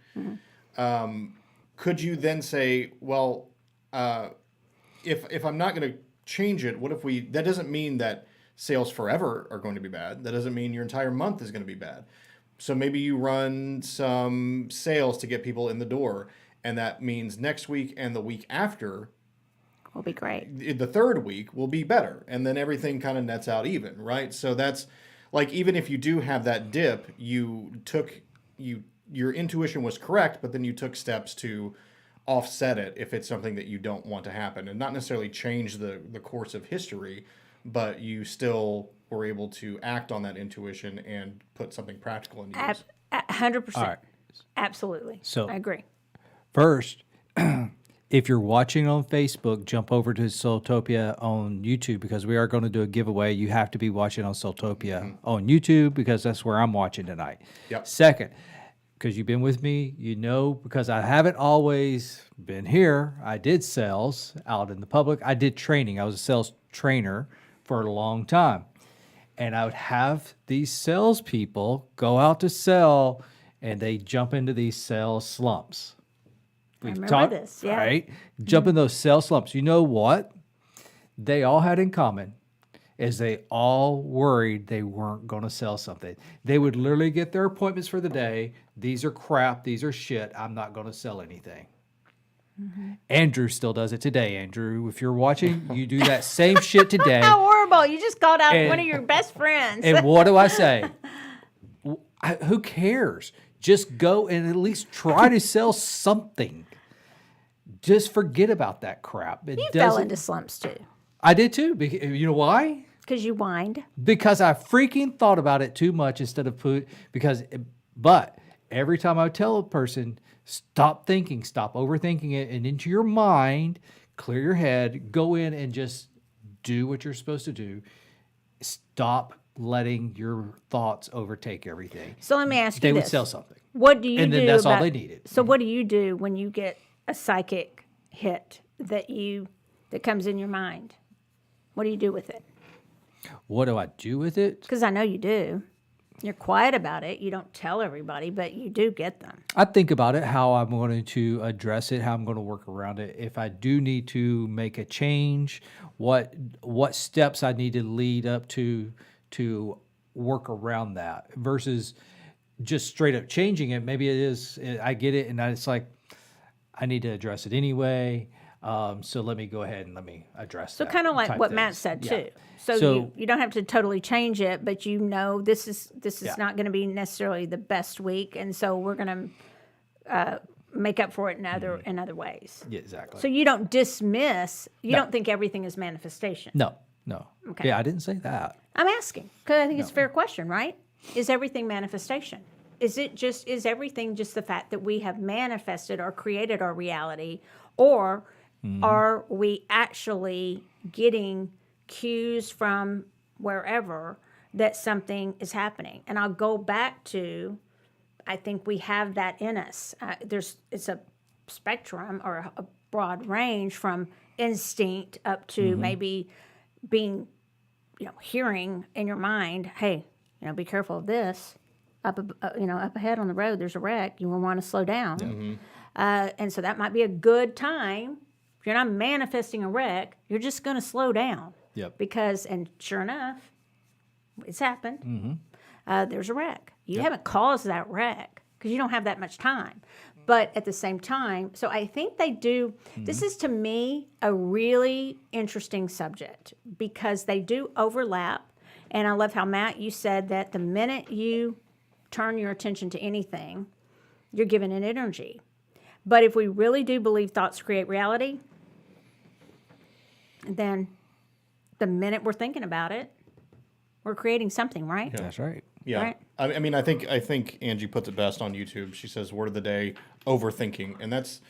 could you then say, "Well, if I'm not going to change it, what if we?" That doesn't mean that sales forever are going to be bad. That doesn't mean your entire month is going to be bad. So maybe you run some sales to get people in the door. And that means next week and the week after will be great. The third week will be better. And then everything kind of nets out even, right? So that's like, even if you do have that dip, your intuition was correct, but then you took steps to offset it if it's something that you don't want to happen. And not necessarily change the course of history, but you still were able to act on that intuition and put something practical in use. 100%. All right. Absolutely. So- I agree. First, if you're watching on Facebook, jump over to SoulTopia on YouTube because we are going to do a giveaway. You have to be watching on SoulTopia on YouTube because that's where I'm watching tonight. Yep. Second, because you've been with me, you know, because I haven't always been here. I did sales out in the public. I did training. I was a sales trainer for a long time. And I would have these salespeople go out to sell and they jump into these sales slumps. We've remember this, yeah. Right? Jump in those sales slumps. You know what? They all had in common is they all worried they weren't going to sell something. They would literally get their appointments for the day. These are crap. These are shit. I'm not going to sell anything. Mm-hmm. Andrew still does it today. Andrew, if you're watching, you do that same shit today. How horrible. You just called out one of your best friends. And what do I say? Who cares? Just go and at least try to sell something. Just forget about that crap. You fell into slumps too. I did too. You know why? Because you whined. Because I freaking thought about it too much instead of but every time I would tell a person, stop thinking, stop overthinking it, and into your mind, clear your head, go in and just do what you're supposed to do. Stop letting your thoughts overtake everything. So let me ask you this. They would sell something. What do you do? And then that's all they needed. So what do you do when you get a psychic hit that comes in your mind? What do you do with it? What do I do with it? Because I know you do. You're quiet about it. You don't tell everybody, but you do get them. I think about it, how I'm going to address it, how I'm going to work around it. If I do need to make a change, what steps I need to lead up to work around that versus just straight up changing it. Maybe it is, I get it, and it's like, I need to address it anyway. So let me go ahead and let me address that. So kind of like what Matt said too. So you don't have to totally change it, but you know this is not going to be necessarily the best week, and so we're going to make up for it in other ways. Yeah, exactly. So you don't dismiss. You don't think everything is manifestation. No. Okay. Yeah, I didn't say that. I'm asking because I think it's a fair question, right? Is everything manifestation? Is everything just the fact that we have manifested or created our reality, or are we actually getting cues from wherever that something is happening? And I'll go back to, I think we have that in us. It's a spectrum or a broad range from instinct up to maybe being, hearing in your mind, hey, be careful of this. Up ahead on the road, there's a wreck. You will want to slow down. And so that might be a good time. If you're not manifesting a wreck, you're just going to slow down. Yep. And sure enough, it's happened. There's a wreck. You haven't caused that wreck because you don't have that much time. But at the same time, so I think they do. This is, to me, a really interesting subject because they do overlap. And I love how, Matt, you said that the minute you turn your attention to anything, you're giving it energy. But if we really do believe thoughts create reality, then the minute we're thinking about it, we're creating something, right? Yeah. That's right. Yeah. Right. I mean, I think Angie puts it best on YouTube. She says, word of the day, overthinking. And that's,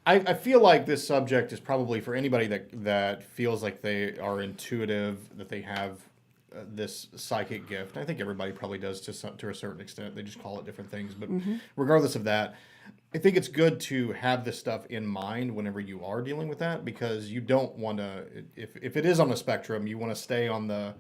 I feel like this subject is probably for anybody that feels like they are intuitive, that they have this psychic gift. I think everybody probably does to a certain extent. They just call it different things. But regardless of that, I think it's good to have this stuff in mind whenever you are dealing with that, because you don't want to, if it is on a spectrum, you want to stay on the,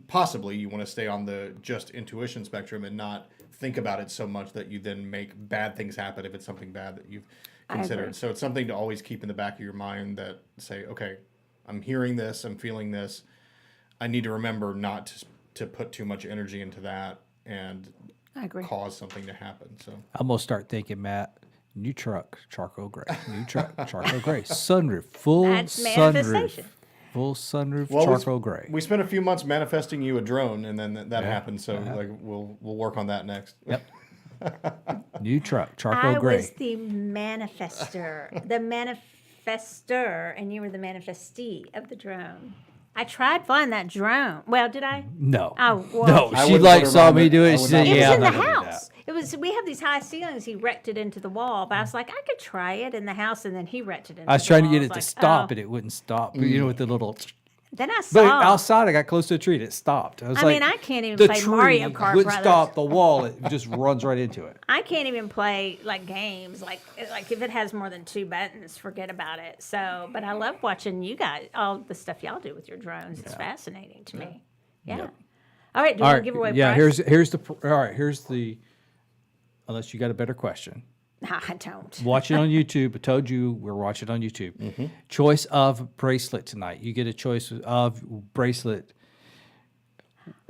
possibly you want to stay on the just intuition spectrum and not think about it so much that you then make bad things happen if it's something bad that you've considered. So it's something to always keep in the back of your mind that say, okay, I'm hearing this, I'm feeling this. I need to remember not to put too much energy into that and I agree. Cause something to happen. So I'm gonna start thinking, Matt, new truck, charcoal gray. New truck, charcoal gray. Sunroof, full That's sunroof. manifestation. Full sunroof, charcoal gray. We spent a few months manifesting you a drone, and then that happened. So we'll work on that next. Yep. New truck, charcoal I gray. was the manifester, and you were the manifestee of the drone. I tried flying that drone. Well, did I? No. Oh, well. No, she like saw me do it. She said, It "Yeah, was I'm in the not gonna do house. that." It was. We have these high ceilings. He wrecked it into the wall, but I was like, I could try it in the house, and then he wrecked it into the wall. I was trying to get it to like, stop, oh. and it wouldn't stop. But, with the little. Then I But saw. outside, I got close to a tree, and it stopped. I was I like, mean, I can't even the play tree Mario Kart wouldn't Brothers. stop the wall; it just runs right into it. I can't even play like games. Like if it has more than 2 buttons, forget about it. So, but I love watching you guys, all the stuff y'all do with your drones. It's fascinating to me. Yeah. Yep. All right. Do you want to give away? Yeah. prize? Here's the. Unless you got a better question. No, I don't. Watch it on YouTube. I told you we're watching on YouTube. Choice of bracelet tonight. You get a choice of bracelet.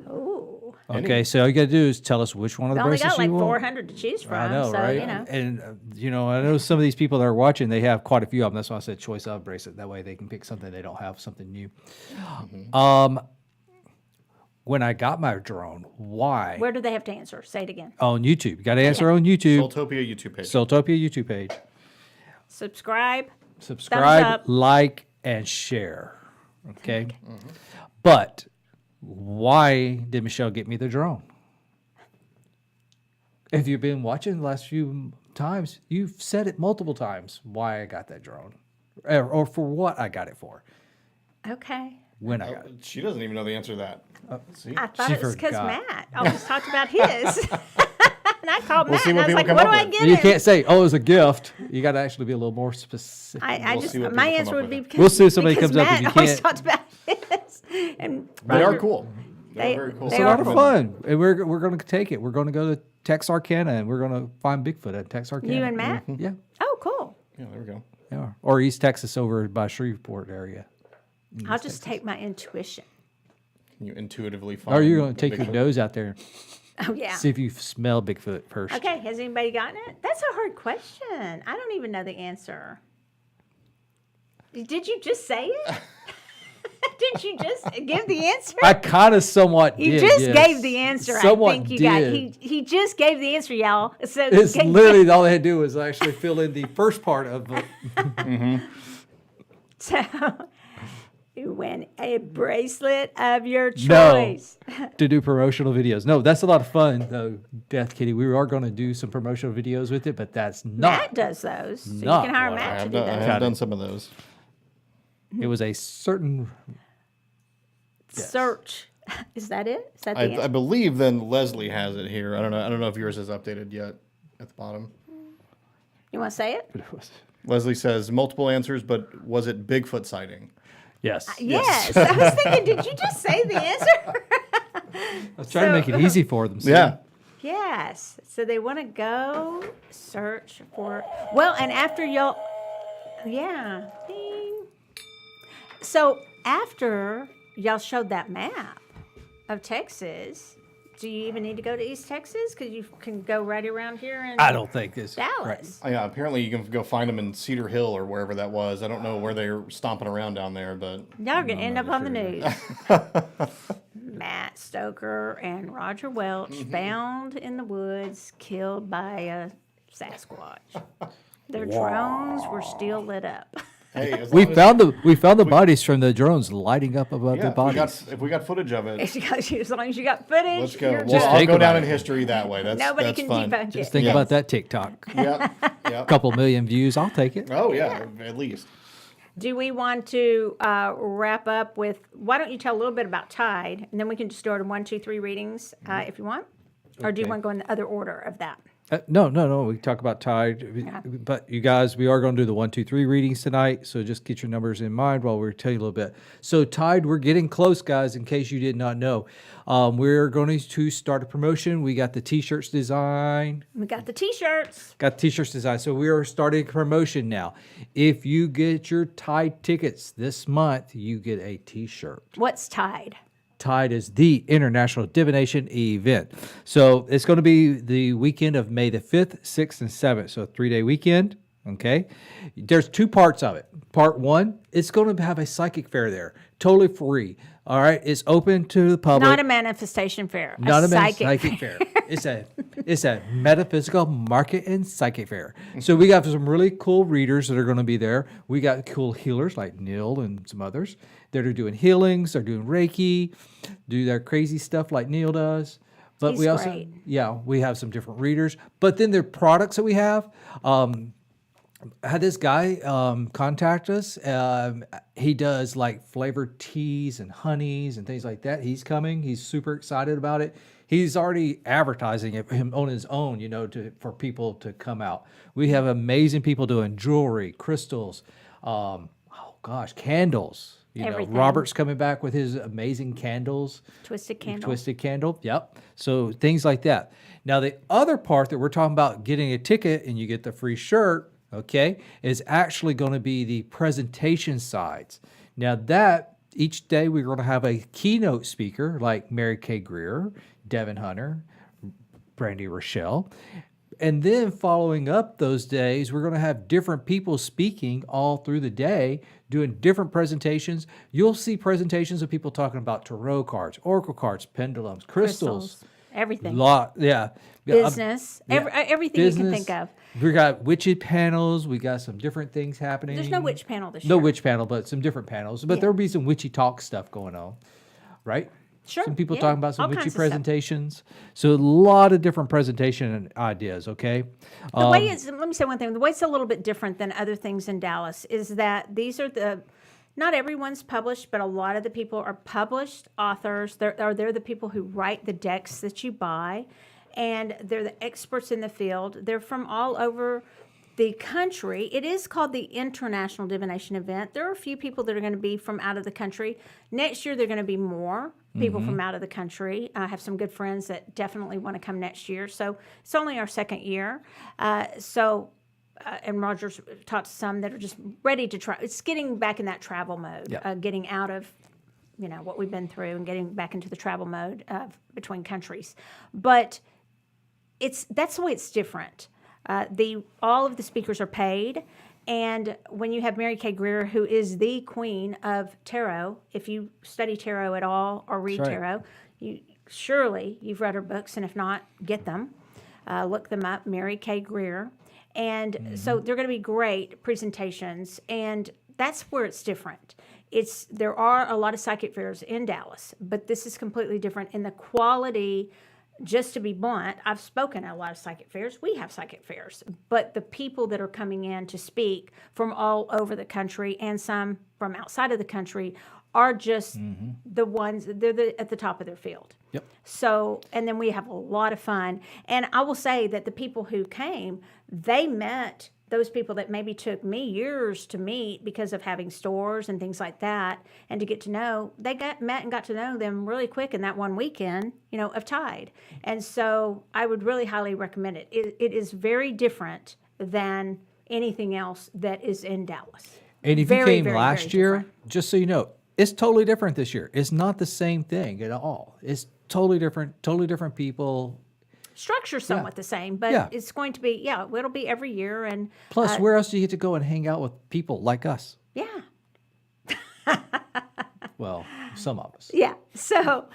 Ooh. Okay, so all you got to do is tell us which one of the I only bracelets got like you want. 400 to choose from. I know, so, right? And I know some of these people that are watching, they have quite a few of them. That's why I said choice of bracelet. That way they can pick something they don't have, something new. when I got my drone, why? Where do they have to answer? Say it again. On YouTube. You got to answer on YouTube. SoulTopia YouTube page. SoulTopia YouTube page. Subscribe. Subscribe, like, and share. Okay? But why did Michelle get me the drone? If you've been watching the last few times, you've said it multiple times why I got that drone. Or for what I got it for. Okay. When I got it. She doesn't even know the answer to that. See? I thought She it was because forgot. Matt always talked about his. And I called Matt see and what I was people like, come what do up I with. get You him? can't say, oh, it was a gift. You got to actually be a little more specific. I We'll just, see what my people come answer up would be with. because, We'll see if somebody because comes up Matt and you always can't- talked about his. And They are Roger- cool. They're They- very cool. It's they a are lot of cool. fun. And we're going to take it. We're going to go to Texarkana and we're going to find Bigfoot at Texarkana. You and Matt? Yeah. Oh, cool. Yeah, there we go. Yeah. Or East Texas over by Shreveport area. I'll just take my intuition. Can you intuitively find? Or you're going to take your Bigfoot? nose out there, Oh, yeah. see if you smell Bigfoot first. Okay, has anybody gotten it? That's a hard question. I don't even know the answer. Did you just say it? Did you just give the answer? I kind of somewhat You did. just yes. gave the answer. Somewhat I think you got. did. He just gave the answer, y'all. So It's literally all they had to do was actually fill in the first part of it. So you win a bracelet of your No. choice. to do promotional videos. No, that's a lot of fun, though, Death Kitty. We are going to do some promotional videos with it, but that's not. Matt does those, so you Not can hire what Matt to have do done, I those. have done some of those. It was a certain. Search. Is that it? Is that the answer? I believe then Leslie has it here. I don't know. I don't know if yours is updated yet at the bottom. You want to say it? Leslie says multiple answers, but was it Bigfoot sighting? Yes. Yes. I was thinking, did you just say the answer? I was trying to make it easy for them. see? Yeah. Yes. So they want to go search for. Well, and after y'all. Yeah. Ding. So after y'all showed that map of Texas, do you even need to go to East Texas? Because you can go right around here in I don't think this. Dallas. Oh, yeah, apparently you can go find them in Cedar Hill or wherever that was. I don't know where they're stomping around down there, but Y'all are going to end up on the news. Matt Stoker and Roger Welch found in the woods, killed by a Sasquatch. Their drones were still lit up. hey, as We long as- found the bodies from the drones lighting up above yeah, the if bodies. we got footage of it, As long as you got footage, let's go. you're Well, Just I'll think go down about in it. history that way. nobody that's can fun. debunk Just it. think Yeah. about that TikTok. Yep. Yep. Couple million views, I'll take it. Oh yeah, at least. Do we want to wrap up with, why don't you tell a little bit about Tide, and then we can just go to 1, 2, 3 readings if you want? Or do you Okay. want to go in the other order of that? No. We talk about Tide, but you guys, we are going to do the 1, 2, 3 readings tonight. So just get your numbers in mind while we're telling you a little bit. So Tide, we're getting close, guys. In case you did not know, we're going to start a promotion. We got the T-shirts design. We got the T-shirts. Got T-shirts design. So we are starting a promotion now. If you get your Tide tickets this month, you get a T-shirt. What's Tide? Tide is the International Divination event. So it's going to be the weekend of May the 5th, 6th, and 7th. So a 3-day weekend. Okay. There's 2 parts of it. Part 1, it's going to have a psychic fair there. Totally free. All right. It's open to the public. Not a manifestation fair. Not a psychic fair. It's a metaphysical market and psychic fair. So we got some really cool readers that are going to be there. We got cool healers like Neil and some others that are doing healings. They're doing Reiki, do their crazy stuff like Neil does. But He's we also, great. we have some different readers. But then their products that we have. I had this guy contact us. He does like flavored teas and honeys and things like that. He's coming. He's super excited about it. He's already advertising it him on his own, for people to come out. We have amazing people doing jewelry, crystals, candles. Everything. Robert's coming back with his amazing candles. Twisted Candle. Twisted Candle, yep. So things like that. Now, the other part that we're talking about getting a ticket and you get the free shirt, okay, is actually going to be the presentation sides. Now, that each day we're going to have a keynote speaker like Mary Kay Greer, Devin Hunter, Brandy Rochelle. And then following up those days, we're going to have different people speaking all through the day, doing different presentations. You'll see presentations of people talking about tarot cards, oracle cards, pendulums, crystals. Everything. Yeah. Business. Yeah. Everything you can think of. We got witchy panels. We got some different things happening. There's no witch panel this year. No witch panel, but some different panels. But Yeah. there'll be some witchy talk stuff going on, right? Sure. Some people yeah. talking about some All witchy kinds of stuff. presentations. So a lot of different presentation ideas, okay? The way it's, let me say one thing. The way it's a little bit different than other things in Dallas is that these are not everyone's published, but a lot of the people are published authors. They're the people who write the decks that you buy, and they're the experts in the field. They're from all over the country. It is called the International Divination Event. There are a few people that are going to be from out of the country. Next year, there are going to be more people from out of the country. I have some good friends that definitely want to come next year. So it's only our second year. And Roger's talked to some that are just ready to try. It's getting back in that travel mode, getting out of what we've been through and getting back into the travel mode between countries. But that's the way it's different. All of the speakers are paid, and when you have Mary Kay Greer, who is the queen of tarot, if you study tarot at all or read tarot, you've read her books, and if not, get them. Look them up, Mary Kay Greer. And so they're going to be great presentations, and that's where it's different. There are a lot of psychic fairs in Dallas, but this is completely different in the quality. Just to be blunt, I've spoken at a lot of psychic fairs. We have psychic fairs, but the people that are coming in to speak from all over the country and some from outside of the country are just the ones, they're at the top of their field. Yep. So, and then we have a lot of fun. And I will say that the people who came, they met those people that maybe took me years to meet because of having stores and things like that, and to get to know, they met and got to know them really quick in that one weekend, of Tide. And so I would really highly recommend it. It is very different than anything else that is in Dallas. And if you came last year, just so you know, it's totally different this year. It's not the same thing at all. It's totally different people. Structure somewhat the same, but it's going to be, it'll be every year. And plus, where else do you get to go and hang out with people like us? Yeah. Well, some of us. Yeah. So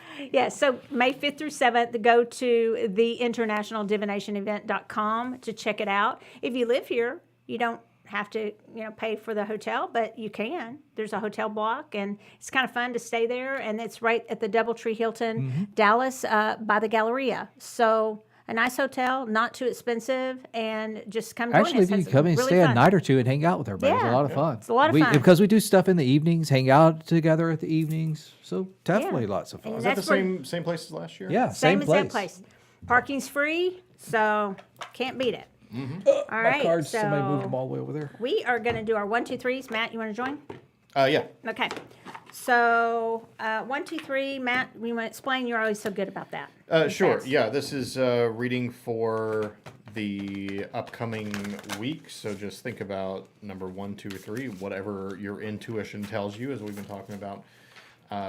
May 5th through 7th, go to theinternationaldivinationevent.com to check it out. If you live here, you don't have to, pay for the hotel, but you can. There's a hotel block, and it's kind of fun to stay there. And it's right at the DoubleTree Hilton, Dallas, by the Galleria. So a nice hotel, not too expensive, and just come join us. Actually, if you come and stay a night or two and hang out with everybody, it's a lot of fun. It's a lot of fun. Because we do stuff in the evenings, hang out together at the evenings. So definitely lots of fun. Is that the same place as last year? Yeah, same place. Parking's free, so can't beat it. All right. My cards, somebody moved them all the way over there. We are going to do our 1, 2, 3s. Matt, you want to join? Yeah. Okay. So 1, 2, 3. Matt, you want to explain? You're always so good about that. Sure. Fast. Yeah, this is reading for the upcoming week. So just think about number 1, 2, or 3, whatever your intuition tells you, as we've been talking about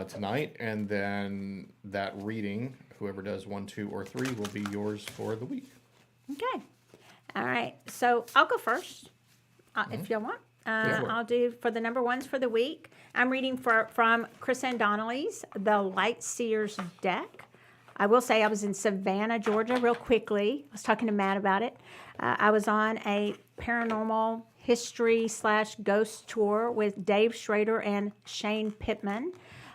tonight. And then that reading, whoever does 1, 2, or 3, will be yours for the week. Okay. All right. So I'll go first, if y'all want. I'll do for the number ones for the week. I'm reading from Chris Ann Donnelly's The Light Seers deck. I will say I was in Savannah, Georgia, real quickly. I was talking to Matt about it. I was on a paranormal history / ghost tour with Dave Schrader and Shane Pittman.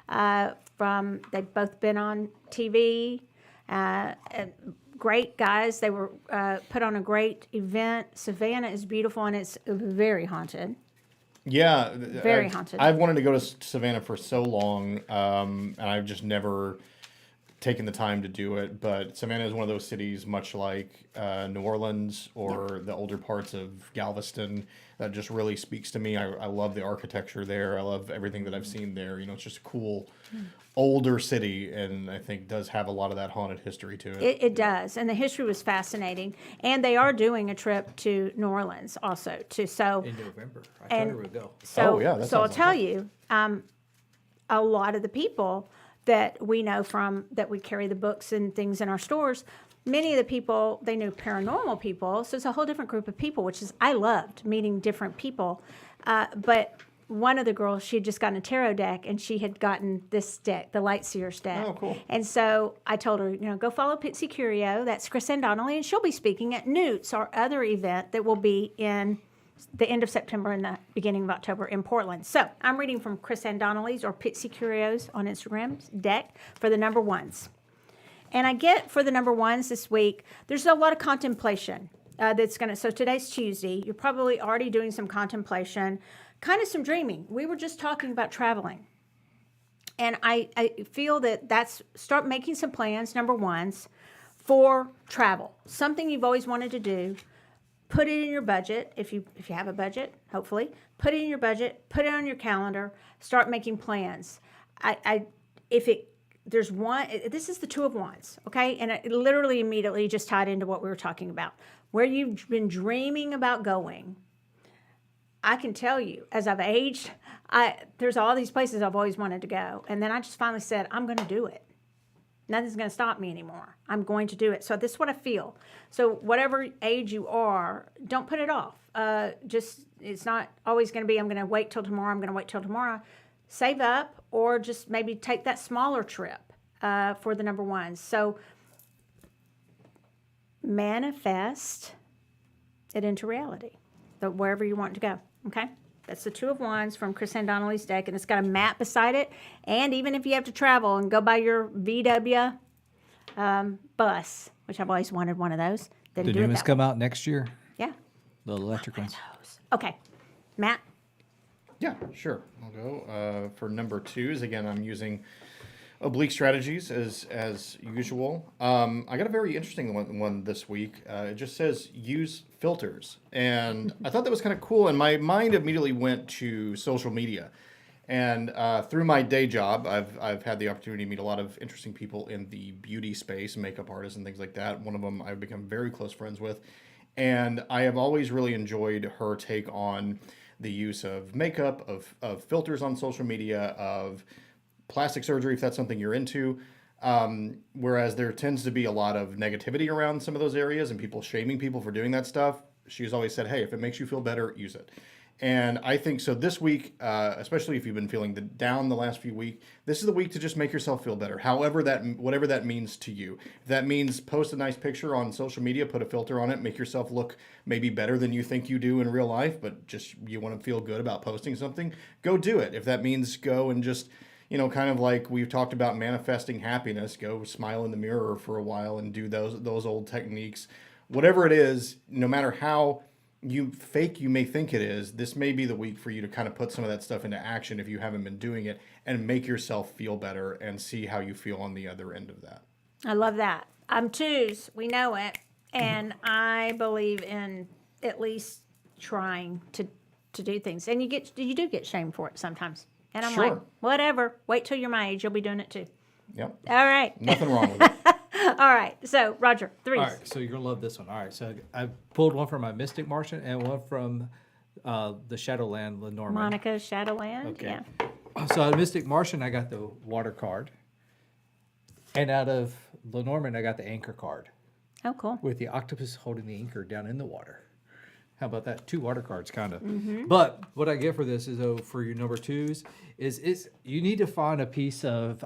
They've both been on TV. Great guys. They were put on a great event. Savannah is beautiful, and it's very haunted. Yeah. Very haunted. I've wanted to go to Savannah for so long, and I've just never taken the time to do it. But Savannah is one of those cities, much like New Orleans or the older parts of Galveston, that just really speaks to me. I love the architecture there. I love everything that I've seen there. It's just a cool, older city, and I think does have a lot of that haunted history to it. It does, and the history was fascinating. And they are doing a trip to New Orleans also. In November. I told her we'd go. So, that so I'll sounds tell you, a lot of the people that we know from that we carry the books and things in our stores. Many of the people, they knew paranormal people, so it's a whole different group of people, which is, I loved meeting different people. But one of the girls, she had just gotten a tarot deck, and she had gotten this deck, the Light Seers deck. Oh, cool. And so I told her, go follow Pitsy Curio, that's Chris Donnelly, and she'll be speaking at Newt's, our other event that will be in the end of September and the beginning of October in Portland. So I'm reading from Chris Donnelly's or Pitsy Curio's on Instagram's deck for the number ones. And I get for the number ones this week, there's a lot of contemplation so today's Tuesday. You're probably already doing some contemplation, kind of some dreaming. We were just talking about traveling. And I feel that's start making some plans, number ones, for travel. Something you've always wanted to do. Put it in your budget, if you have a budget, hopefully. Put it in your budget, put it on your calendar, start making plans. There's one, this is the Two of Wands, okay? And it literally immediately just tied into what we were talking about. Where you've been dreaming about going, I can tell you, as I've aged, there's all these places I've always wanted to go. And then I just finally said, I'm going to do it. Nothing's going to stop me anymore. I'm going to do it. So this is what I feel. So whatever age you are, don't put it off. It's not always going to be, I'm going to wait till tomorrow. Save up, or just maybe take that smaller trip for the number ones. So manifest it into reality, wherever you want to go, okay? That's the Two of Wands from Chris Donnelly's deck, and it's got a map beside it. And even if you have to travel and go by your VW bus, which I've always wanted one of those. The new ones come out next year? Yeah. The electric ones. Okay. Matt? Yeah, sure. I'll go. For number twos, again, I'm using Oblique Strategies as usual. I got a very interesting one this week. It just says use filters. And I thought that was kind of cool. And my mind immediately went to social media. And through my day job, I've had the opportunity to meet a lot of interesting people in the beauty space, makeup artists and things like that. One of them I've become very close friends with. And I have always really enjoyed her take on the use of makeup, of filters on social media, of plastic surgery, if that's something you're into. Whereas there tends to be a lot of negativity around some of those areas and people shaming people for doing that stuff. She's always said, hey, if it makes you feel better, use it. And I think so this week, especially if you've been feeling down the last few weeks, this is the week to just make yourself feel better. Whatever that means to you. If that means post a nice picture on social media, put a filter on it, make yourself look maybe better than you think you do in real life, but just you want to feel good about posting something, go do it. If that means go and just, kind of like we've talked about manifesting happiness, go smile in the mirror for a while and do those old techniques. Whatever it is, no matter how you may think it is, this may be the week for you to kind of put some of that stuff into action if you haven't been doing it, and make yourself feel better and see how you feel on the other end of that. I love that. I'm twos. We know it. And I believe in at least trying to do things. And you do get shamed for it sometimes. And I'm like, whatever. Wait till you're my age. You'll be doing it too. Yep. All right. Nothing wrong with it. All right. So, Roger, threes. All right. So you're going to love this one. All right. So I pulled one from my Mystic Martian and one from the Shadowland Lenormand. Monica Shadowland. Okay. Yeah. So out of Mystic Martian, I got the water card. And out of Lenormand, I got the anchor card. Oh, cool. With the octopus holding the anchor down in the water. How about that? 2 water cards, kind of. Mm-hmm. But what I get for this is, for your number twos, is you need to find a piece of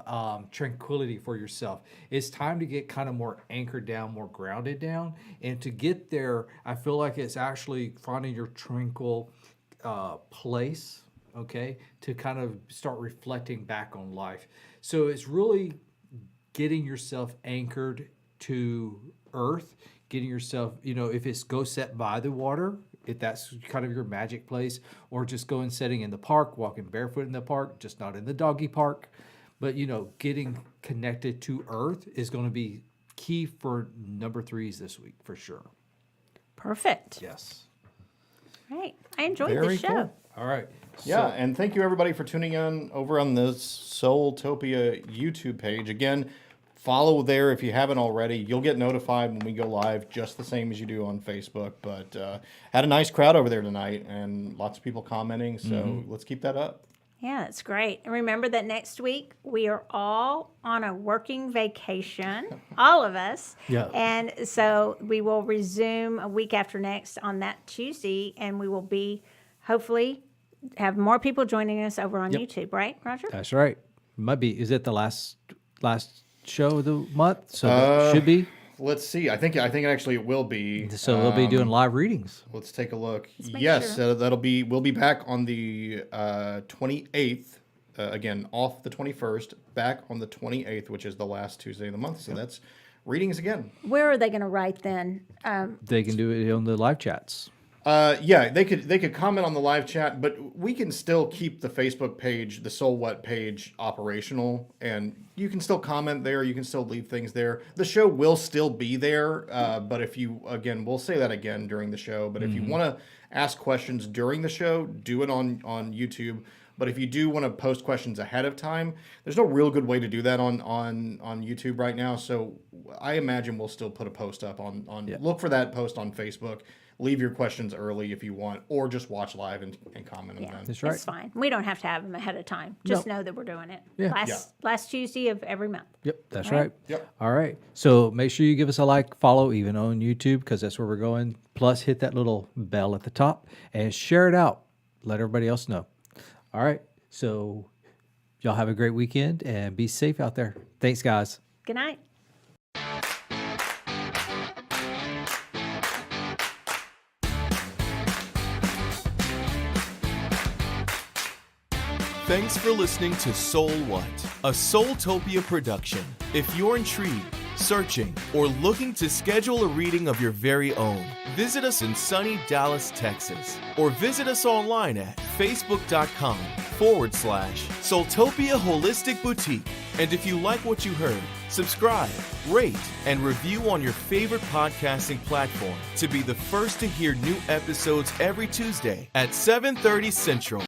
tranquility for yourself. It's time to get kind of more anchored down, more grounded down. And to get there, I feel like it's actually finding your tranquil place, okay, to kind of start reflecting back on life. So it's really getting yourself anchored to earth, getting yourself, if it's go set by the water, if that's kind of your magic place, or just going setting in the park, walking barefoot in the park, just not in the doggy park. But, getting connected to earth is going to be key for number threes this week, for sure. Perfect. Yes. Right. I enjoyed Very this show. cool. All right. Yeah, and thank you everybody for tuning in over on the SoulTopia YouTube page. Again, follow there if you haven't already. You'll get notified when we go live, just the same as you do on Facebook. But had a nice crowd over there tonight, and lots of people commenting, so let's keep that up. Yeah, that's great. And remember that next week we are all on a working vacation, all of us. Yeah. And so we will resume a week after next on that Tuesday, and we will be hopefully have more people joining us over on YouTube, right, Roger? That's right. Might be. Is it the last show of the month? So that should be. Let's see. I think actually it will be. So we'll be doing live readings. Let's take a look. make Yes, sure. we'll be back on the 28th. Again, off the 21st, back on the 28th, which is the last Tuesday of the month. So that's readings again. Where are they going to write then? They can do it on the live chats. Yeah, they could comment on the live chat, but we can still keep the Facebook page, the SoulWhat page, operational, and you can still comment there. You can still leave things there. The show will still be there, but if you, again, we'll say that again during the show. But if you want to ask questions during the show, do it on YouTube. But if you do want to post questions ahead of time, there's no real good way to do that on YouTube right now. So I imagine we'll still put a post up on look for that post on Facebook. Leave your questions early if you want, or just watch live and comment on them. That's right. It's fine. We don't have to have them ahead of time. Just know that we're doing it. Yeah. Last Tuesday of every month. Yep, that's right. Yep. All right. So make sure you give us a like, follow, even on YouTube, because that's where we're going. Plus, hit that little bell at the top and share it out. Let everybody else know. All right. So y'all have a great weekend and be safe out there. Thanks, guys. Good night. Thanks for listening to SoulWhat, a SoulTopia production. If you're intrigued, searching, or looking to schedule a reading of your very own, visit us in sunny Dallas, Texas, or visit us online at facebook.com/SoulTopia Holistic Boutique. And if you like what you heard, subscribe, rate, and review on your favorite podcasting platform to be the first to hear new episodes every Tuesday at 7:30 Central.